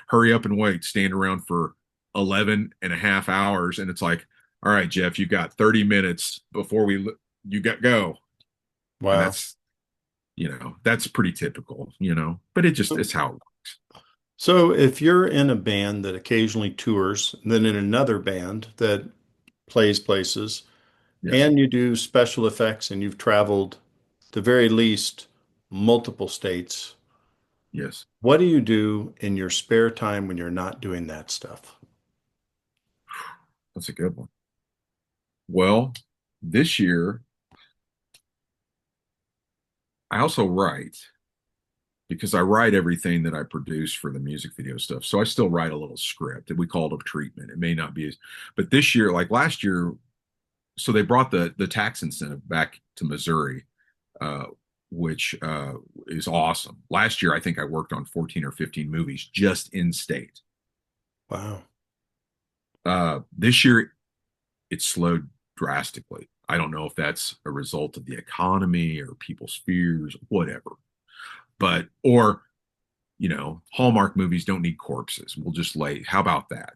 hurry up and wait, stand around for 11 and a half hours. And it's like, all right, Jeff, you got 30 minutes before you got go. And Wow. that's pretty typical, but So, it's how it works. so if you're in a band that occasionally tours, and then in another band that plays places, Yes. and you do special effects, and you've traveled, the very least, multiple states. Yes. What do you do in your spare time when you're not doing that stuff? That's a good one. Well, this year I also write because I write everything that I produce for the music video stuff. So I still write a little script that we call it a treatment. It may not be as, but this year, like last year, so they brought the tax incentive back to Missouri, uh, which is awesome. Last year, I think I worked on 14 or 15 movies just in state. Wow. This year, it slowed drastically. I don't know if that's a result of the economy or people's fears, whatever. But, or, Hallmark movies don't need corpses. We'll just lay, how about that?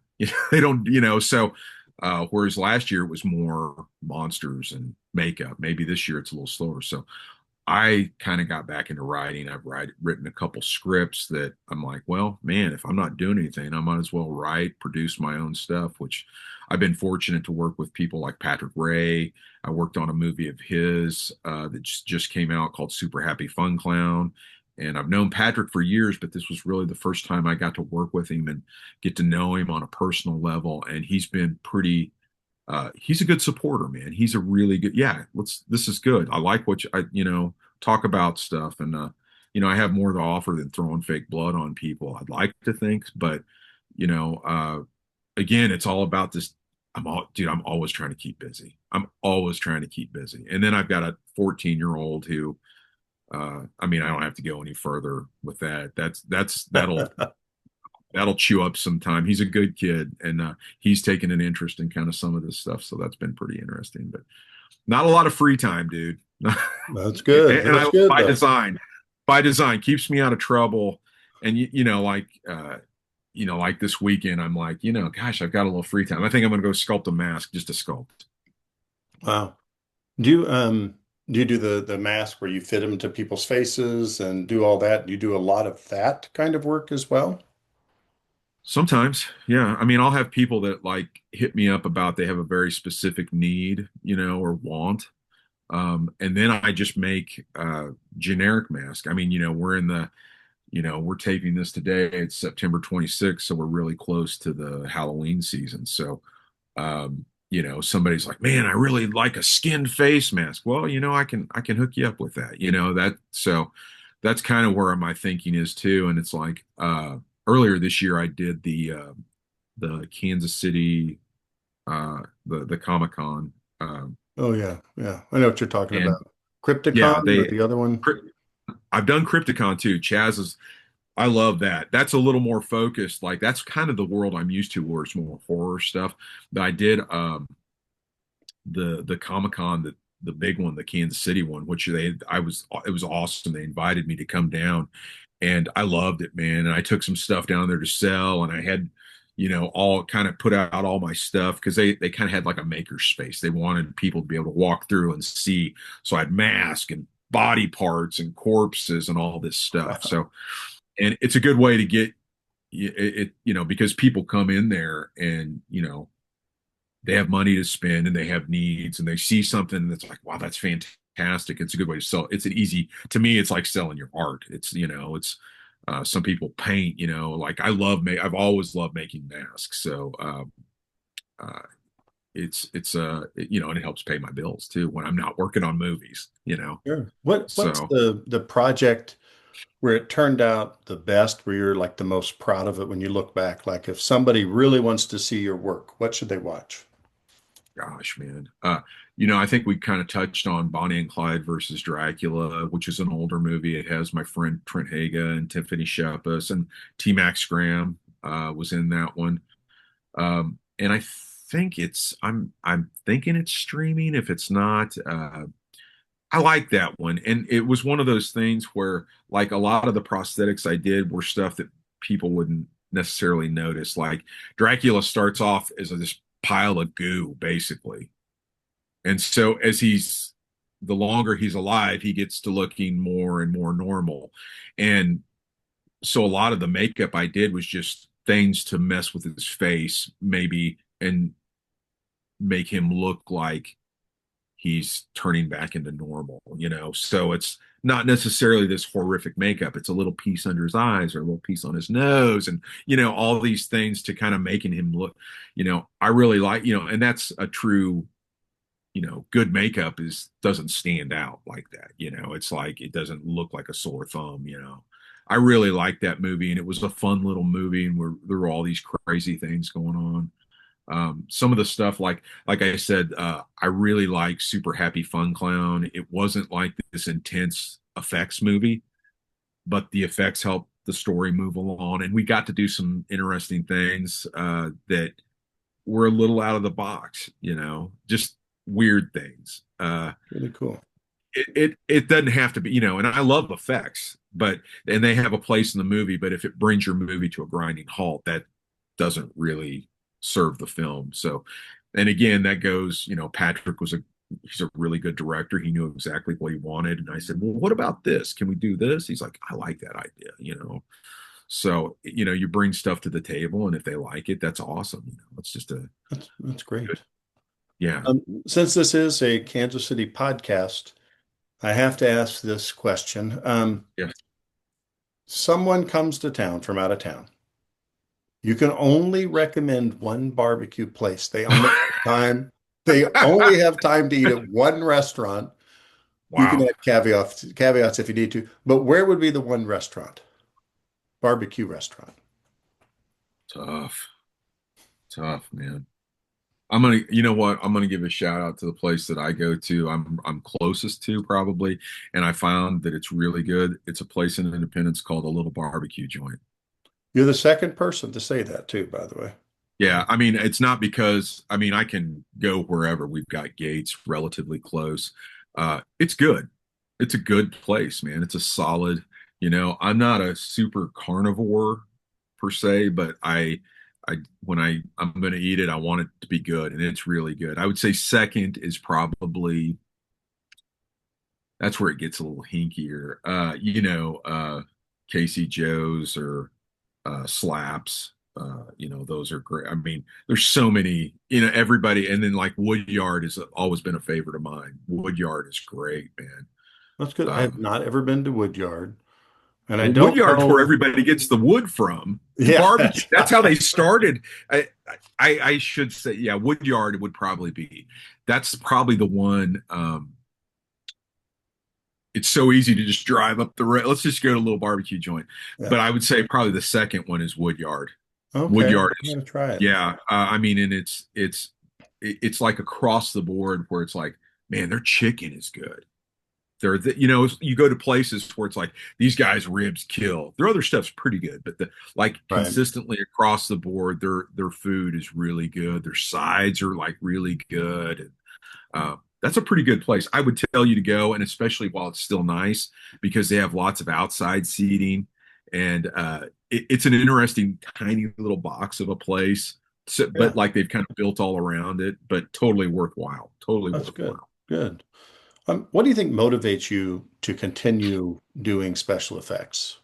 They don't, so, whereas last year it was more monsters and makeup. Maybe this year it's a little slower. So I kind of got back into writing. Written a couple scripts that I'm like, well, man, if I'm not doing anything, I might as well write, produce my own stuff, which I've been fortunate to work with people like Patrick Ray. I worked on a movie of his that just came out called Super Happy Fun Clown. And I've known Patrick for years, but this was really the first time I got to work with him and get to know him on a personal level. And he's been he's a good supporter, man. He's a really good, yeah, this is good. I like what talk about stuff. And, I have more to offer than throwing fake blood on people. I'd like to think, but, you know, uh, again, it's all about this. I'm always trying to keep busy. I'm always trying to keep busy. And then I've got a 14-year-old who, I don't have to go any further with that. That'll chew up some time. He's a good kid, and he's taken an interest in kind of some of this stuff, so that's been pretty interesting. But not a lot of free time, dude. That's good. And That's I good by though. design, keeps me out of trouble. And like this weekend, I'm like, gosh, I've got a little free time. I think I'm gonna go sculpt a mask just to sculpt. Wow. Do you do the mask where you fit them to people's faces and do all that? Do you do a lot of that kind of work as well? Sometimes, yeah. I mean, I'll have people that like hit me up about they have a very specific need, or want. And then I just make generic mask. I mean, we're taping this today. It's September 26th, so we're really close to the Halloween season. So, somebody's like, "Man, I really like a skinned face mask." Well, I can hook you up with that. So that's kind of where my thinking is too. And it's like earlier this year, I did the Kansas City the Comic Con. Oh yeah, yeah. I know what you're talking And about. Crypticon yeah, or the other one? I've done Crypticon too. I love that. That's a little more focused. Like that's kind of the world I'm used to, where it's more horror stuff. But I did the Comic Con, the big one, the Kansas City one, which it was awesome. They invited me to come down, and I loved it, man. And I took some stuff down there to sell, and I had all kind of put out all my stuff because they kind of had like a maker space. They wanted people to be able to walk through and see. So I had masks and body parts and corpses and all this stuff. Wow. So, and it's a good way to get because people come in there and they have money to spend and they have needs and they see something that's like, wow, that's fantastic. It's a good way to sell. To me, it's like selling your art. Some people paint, like I've always loved making masks. So, uh, and it helps pay my bills too when I'm not working on movies. Sure. What's So the project where it turned out the best, where you're like the most proud of it when you look back? Like if somebody really wants to see your work, what should they watch? gosh, man. I think we kind of touched on Bonnie and Clyde versus Dracula, which is an older movie. It has my friend Trent Haga and Tiffany Shepis and T. Max Graham was in that one. And I think I'm thinking it's streaming. If it's not, I like that one. And it was one of those things where like a lot of the prosthetics I did were stuff that people wouldn't necessarily notice. Like Dracula starts off as this pile of goo, basically. And so the longer he's alive, he gets to looking more and more normal. And so a lot of the makeup I did was just things to mess with his face, maybe, and make him look like he's turning back into normal, so it's not necessarily this horrific makeup. It's a little piece under his eyes or a little piece on his nose, and all these things to kind of making him look, I really like, and that's a true, good makeup doesn't stand out like that. It's like it doesn't look like a sore thumb. I really liked that movie, and it was a fun little movie, and there were all these crazy things going on. Some of the stuff, like I said, I really like Super Happy Fun Clown. It wasn't like this intense effects movie, but the effects helped the story move along, and we got to do some interesting things that were a little out of the box, just weird things. Really cool. It doesn't have to be, and I love effects, and they have a place in the movie, but if it brings your movie to a grinding halt, that doesn't really serve the film. So, and again, that goes, Patrick he's a really good director. He knew exactly what he wanted. And I said, well, what about this? Can we do this? He's like, I like that idea. So, you bring stuff to the table, and if they like it, that's awesome. It's just That's great. yeah. Since this is a Kansas City podcast, I have to ask this question. Yeah. Someone comes to town from out of town. You can only recommend one barbecue place. They only have time to eat at one restaurant. You can Wow. add caveats if you need to, but where would be the one restaurant? Barbecue restaurant. Tough, tough, man. I'm gonna give a shout out to the place that I go to. I'm closest to probably, and I found that it's really good. It's a place in Independence called a Little Barbecue Joint. You're the second person to say that too, by the way. Yeah, I mean, it's not because I can go wherever. We've got gates relatively close. It's good. It's a good place, man. It's a solid, I'm not a super carnivore per se, but I'm going to eat it, I want it to be good, and it's really good. I would say second is probably that's where it gets a little hinkier. Casey Joe's or Slaps. Those are great. I mean, there's so many, everybody, and then like Woodyard has always been a favorite of mine. Woodyard is great, man. That's good. I have Um, not ever been to Woodyard, and I well, don't Woodyard's where know. everybody gets the wood from and Yeah, barbecue. that's That's how they right. started. I should say, yeah, Woodyard would probably be. That's probably the one. It's so easy to just drive up the road. Let's just go to a little barbecue joint. Yeah. But I would say probably the second one is Woodyard. Okay, Woodyard I'm is, gonna try it. yeah. I mean, and it's like across the board where it's like, man, their chicken is good. You go to places where it's like these guys' ribs kill. Their other stuff's pretty good, but like Right. consistently across the board, their food is really good. Their sides are like really good. And, that's a pretty good place. I would tell you to go, and especially while it's still nice, because they have lots of outside seating, and it's an interesting tiny little box of a place. So, Yeah, but like they've kind of built all around it, but totally worthwhile. Totally that's good. worthwhile. Good. What do you think motivates you to continue doing special effects?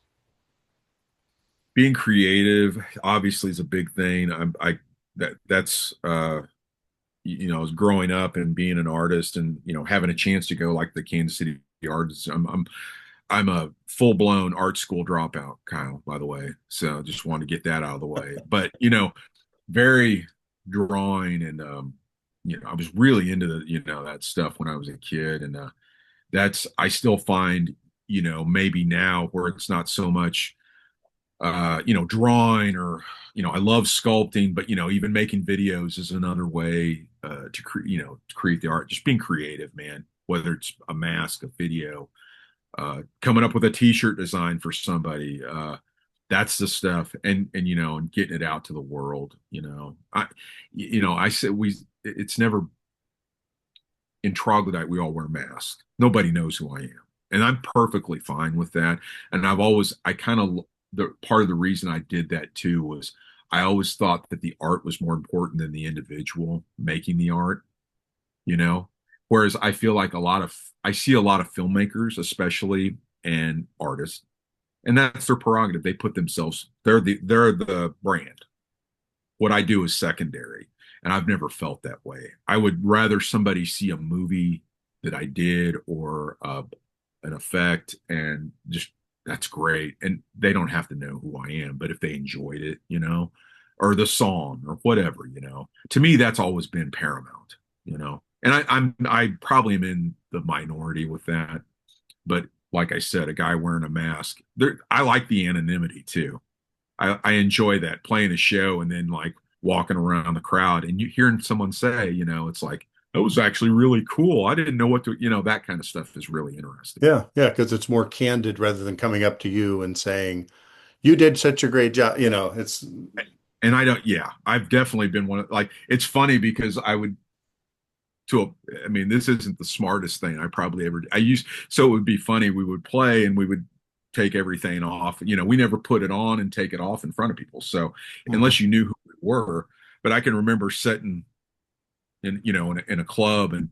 Being creative obviously is a big thing. That's as growing up and being an artist, and having a chance to go like the Kansas City artists. I'm a full blown art school dropout, Kyle, by the way. So just want to get that out of the way. But very drawing, and I was really into that stuff when I was a kid, and that's I still find maybe now where it's not so much drawing, or I love sculpting, but even making videos is another way to create the art. Just being creative, man. Whether it's a mask, a video, coming up with a T-shirt design for somebody. That's the stuff, and getting it out to the world. I said it's never in troglodyte. We all wear masks. Nobody knows who I am, and I'm perfectly fine with that. And I kind of the part of the reason I did that too was I always thought that the art was more important than the individual making the art, you know? Whereas I feel like I see a lot of filmmakers, especially, and artists, and that's their prerogative. They put themselves, they're the brand. What I do is secondary. And I've never felt that way. I would rather somebody see a movie that I did or an effect, and just that's great. And they don't have to know who I am, but if they enjoyed it, or the song or whatever, to me, that's always been paramount, And I probably am in the minority with that, but like I said, a guy wearing a mask, I like the anonymity too. I enjoy that playing a show and then like walking around the crowd and you hearing someone say, it's like, that was actually really cool. I didn't know what to, that kind of stuff is really interesting. Yeah, yeah, because it's more candid rather than coming up to you and saying, "You did such a great job." It's And I don't, yeah, I've definitely been one of, like, it's funny because I would, I mean, this isn't the smartest thing I probably ever, so it would be funny. We would play and we would take everything off. We never put it on and take it off in front of people. So Mhm. unless you knew who we were, but I can remember sitting in a club and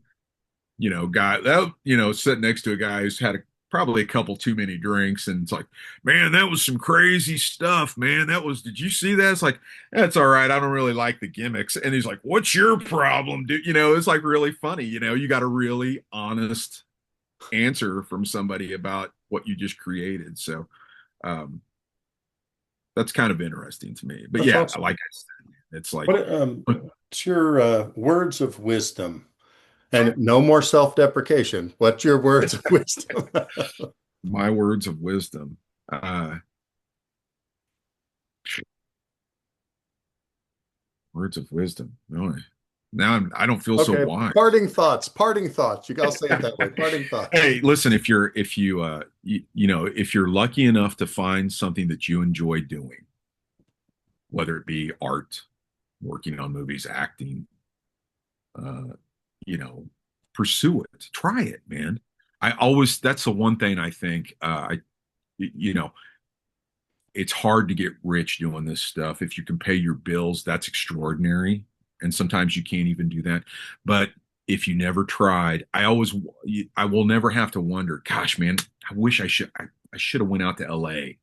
sitting next to a guy who's had probably a couple too many drinks, and it's like, man, that was some crazy stuff, man. Did you see that? It's like, that's all right. I don't really like the gimmicks. And he's like, what's your problem, dude? It's like really funny. You got a really honest answer from somebody about what you just created. So, um, that's kind of interesting to me. But That's yeah, awesome. like I said, it's like, What's your words of wisdom? And no more self-deprecation. What's your words of wisdom? my words of wisdom. Uh, Words of wisdom. Really. Now I don't feel so Okay, wise. parting thoughts. Parting thoughts. I'll say it that way. Parting thoughts. Hey, listen, if you're lucky enough to find something that you enjoy doing, whether it be art, working on movies, acting, uh, you know, pursue it. Try it, man. That's the one thing I think, you know, it's hard to get rich doing this stuff. If you can pay your bills, that's extraordinary. And sometimes you can't even do that. But if you never tried, I will never have to wonder, gosh, man, I wish I should have went out to LA.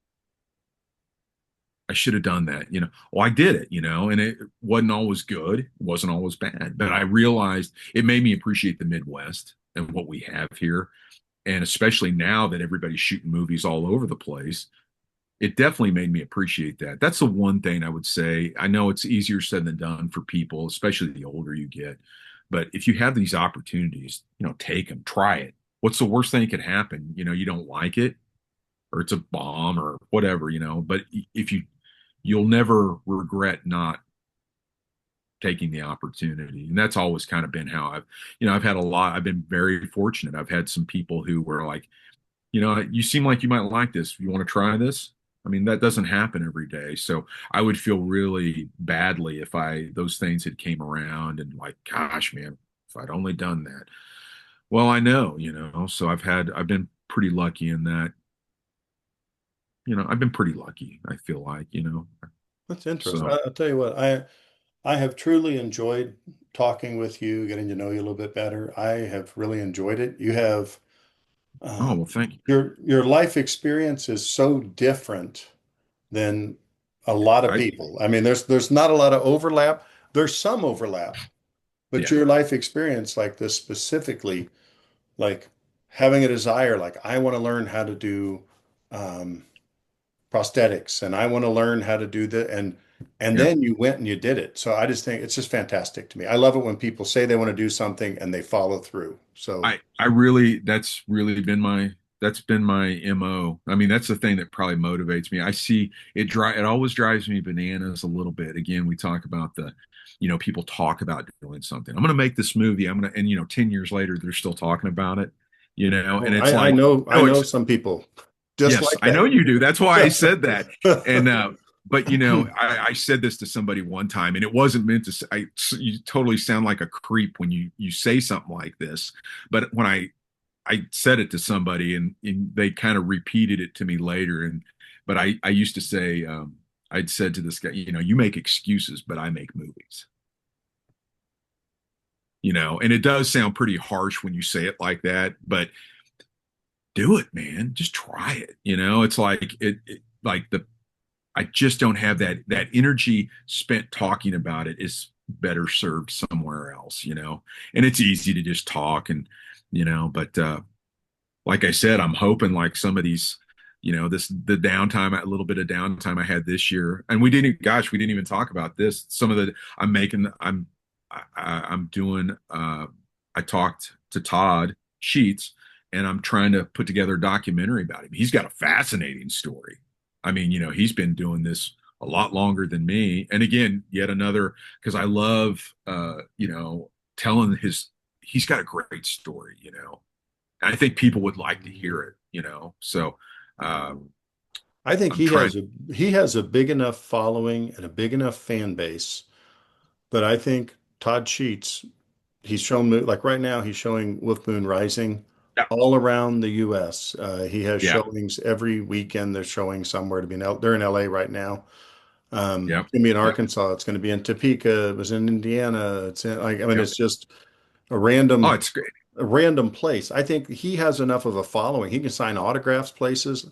I should have done that. Well, I did it, and it wasn't always good. It wasn't always bad, but I realized it made me appreciate the Midwest and what we have here. And especially now that everybody's shooting movies all over the place, it definitely made me appreciate that. That's the one thing I would say. I know it's easier said than done for people, especially the older you get. But if you have these opportunities, take them, try it. What's the worst thing that could happen? You don't like it, or it's a bomb or whatever, but if you'll never regret not taking the opportunity. And that's always kind of been how I've been very fortunate. I've had some people who were like, you seem like you might like this. You want to try this? I mean, that doesn't happen every day. So I would feel really badly if those things had came around and like, gosh, man, if I'd only done that. Well, I know, so I've been pretty lucky in that. I've been pretty lucky, I feel like, That's interesting. so, I'll tell you what, I have truly enjoyed talking with you, getting to know you a little bit better. I have really enjoyed it. You have oh, uh, well, thank you. your life experience is so different than a lot of I, people. I mean, there's not a lot of overlap. There's some overlap, but yeah, your life experience like this specifically, like having a desire, like I want to learn how to do um, prosthetics and I want to learn how to do that and yeah. then you went and you did it. So I just think it's just fantastic to me. I love it when people say they want to do something and they follow through. So I really, that's been my MO. I mean, that's the thing that probably motivates me. I see it always drives me bananas a little bit. Again, we talk about people talk about doing something. I'm going to make this movie. And 10 years later, they're still talking about it, and well, it's I like, know I no, know some people just yes, like I know that. you do. That's why I said that. And but I said this to somebody one time, and it wasn't meant to say. You totally sound like a creep when you say something like this. But when I said it to somebody, and they kind of repeated it to me later, but I used to say, I'd said to this guy, you make excuses, but I make movies. And it does sound pretty harsh when you say it like that, but do it, man. Just try it. It's like like I just don't have that energy spent talking about it is better served somewhere else. And it's easy to just talk, and But like I said, I'm hoping like some of these, the downtime, a little bit of downtime I had this year, and we didn't even talk about this. Some of the I'm making, I'm doing. I talked to Todd Sheets, and I'm trying to put together a documentary about him. He's got a fascinating story. I mean, he's been doing this a lot longer than me. And again, yet another, because I love, telling his. He's got a great story. I think people would like to hear it. So um, I think I'm trying. he has a big enough following and a big enough fan base that I think Todd Sheets, he's shown like right now he's showing Wolf Moon Rising Yeah, all around the U.S. He has yeah, showings every weekend. They're showing somewhere to be in they're in L.A. right now. yeah. It's going to be in Yep. Arkansas. It's going to be in Topeka. It was in Indiana. It's in, like, I mean, Yep. it's just a Oh, random it's great. a random place. I think he has enough of a following. He can sign autographs places.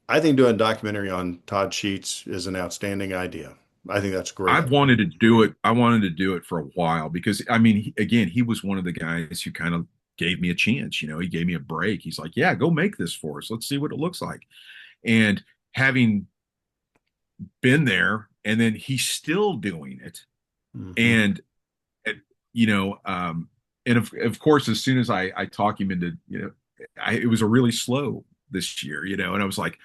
I think doing a documentary on Todd Sheets is an outstanding idea. I think that's a great I've idea. wanted to do it. I wanted to do it for a while because I mean, again, he was one of the guys who kind of gave me a chance. He gave me a break. He's like, "Yeah, go make this for us. Let's see what it looks like." And having been there, and then he's still doing it, Hmm. and and, you know, um, and of course, as soon as I talk him into, it was a really slow this year, and I was like,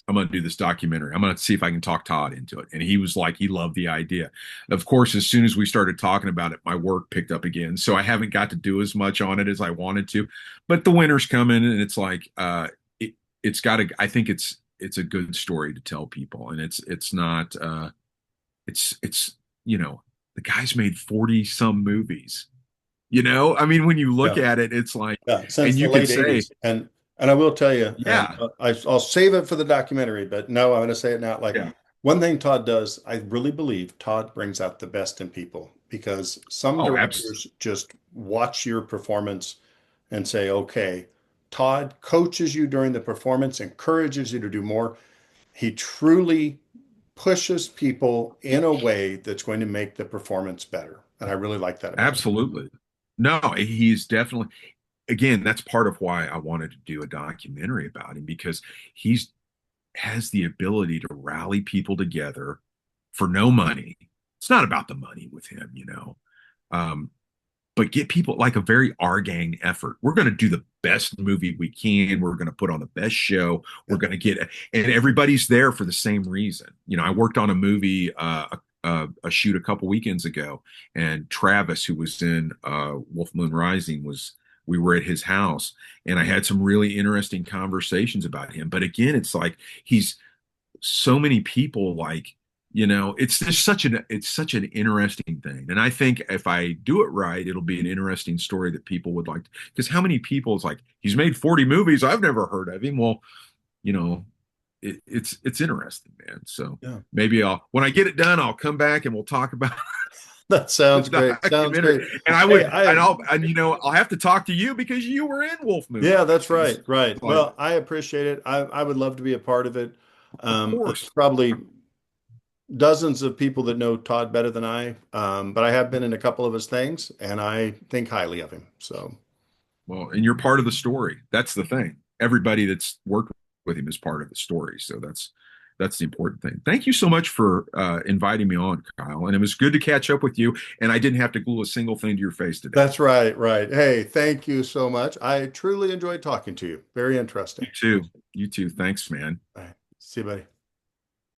I'm going to do this documentary. I'm going to see if I can talk Todd into it. And he was like, he loved the idea. Of course, as soon as we started talking about it, my work picked up again. So I haven't got to do as much on it as I wanted to. But the winter's coming, and it's like, it, it's got to. I think it's a good story to tell people, and it's not. It's the guy's made 40 some movies. I mean, when you look Yeah, at it, it's like, yeah, since and the you can late say, '80s, and I will tell you, and yeah, I'll save it for the documentary. But no, I'm going to say it now. Like yeah, one thing Todd does, I really believe Todd brings out the best in people because some oh, absolutely, directors just watch your performance and say, okay, Todd coaches you during the performance, encourages you to do more. He truly pushes people in a way that's going to make the performance better. And I really like that about him. absolutely. No, he's definitely. Again, that's part of why I wanted to do a documentary about him because he's has the ability to rally people together for no money. It's not about the money with him. Um, but get people like a very our gang effort. We're going to do the best movie we can. We're going to put on the best show. We're Yeah. going to and everybody's there for the same reason. I worked on a movie, a shoot a couple weekends ago, and Travis, who was in Wolf Moon Rising, we were at his house, and I had some really interesting conversations about him. But again, it's like he's so many people it's just such an interesting thing. And I think if I do it right, it'll be an interesting story that people would like because how many people it's like he's made 40 movies, I've never heard of him. Well, you know it's interesting, man. So Yeah. maybe I'll when I get it done, I'll come back and we'll talk about That the sounds great. Sounds documentary. great. And I Hey, would and I'll have to talk to you because you were in Wolf Moon yeah, that's right. Rising. Right. Like, Well, I appreciate it. I would love to be a part of it. of There's course. probably dozens of people that know Todd better than I, but I have been in a couple of his things and I think highly of him. So Well, and you're part of the story. That's the thing. Everybody that's worked with him is part of the story. So that's the important thing. Thank you so much for inviting me on, Kyle. And it was good to catch up with you. And I didn't have to glue a single thing to your face today. that's right. Right. Hey, thank you so much. I truly enjoyed talking to you. Very You interesting. too. You too. Thanks, man. All right. See you, buddy.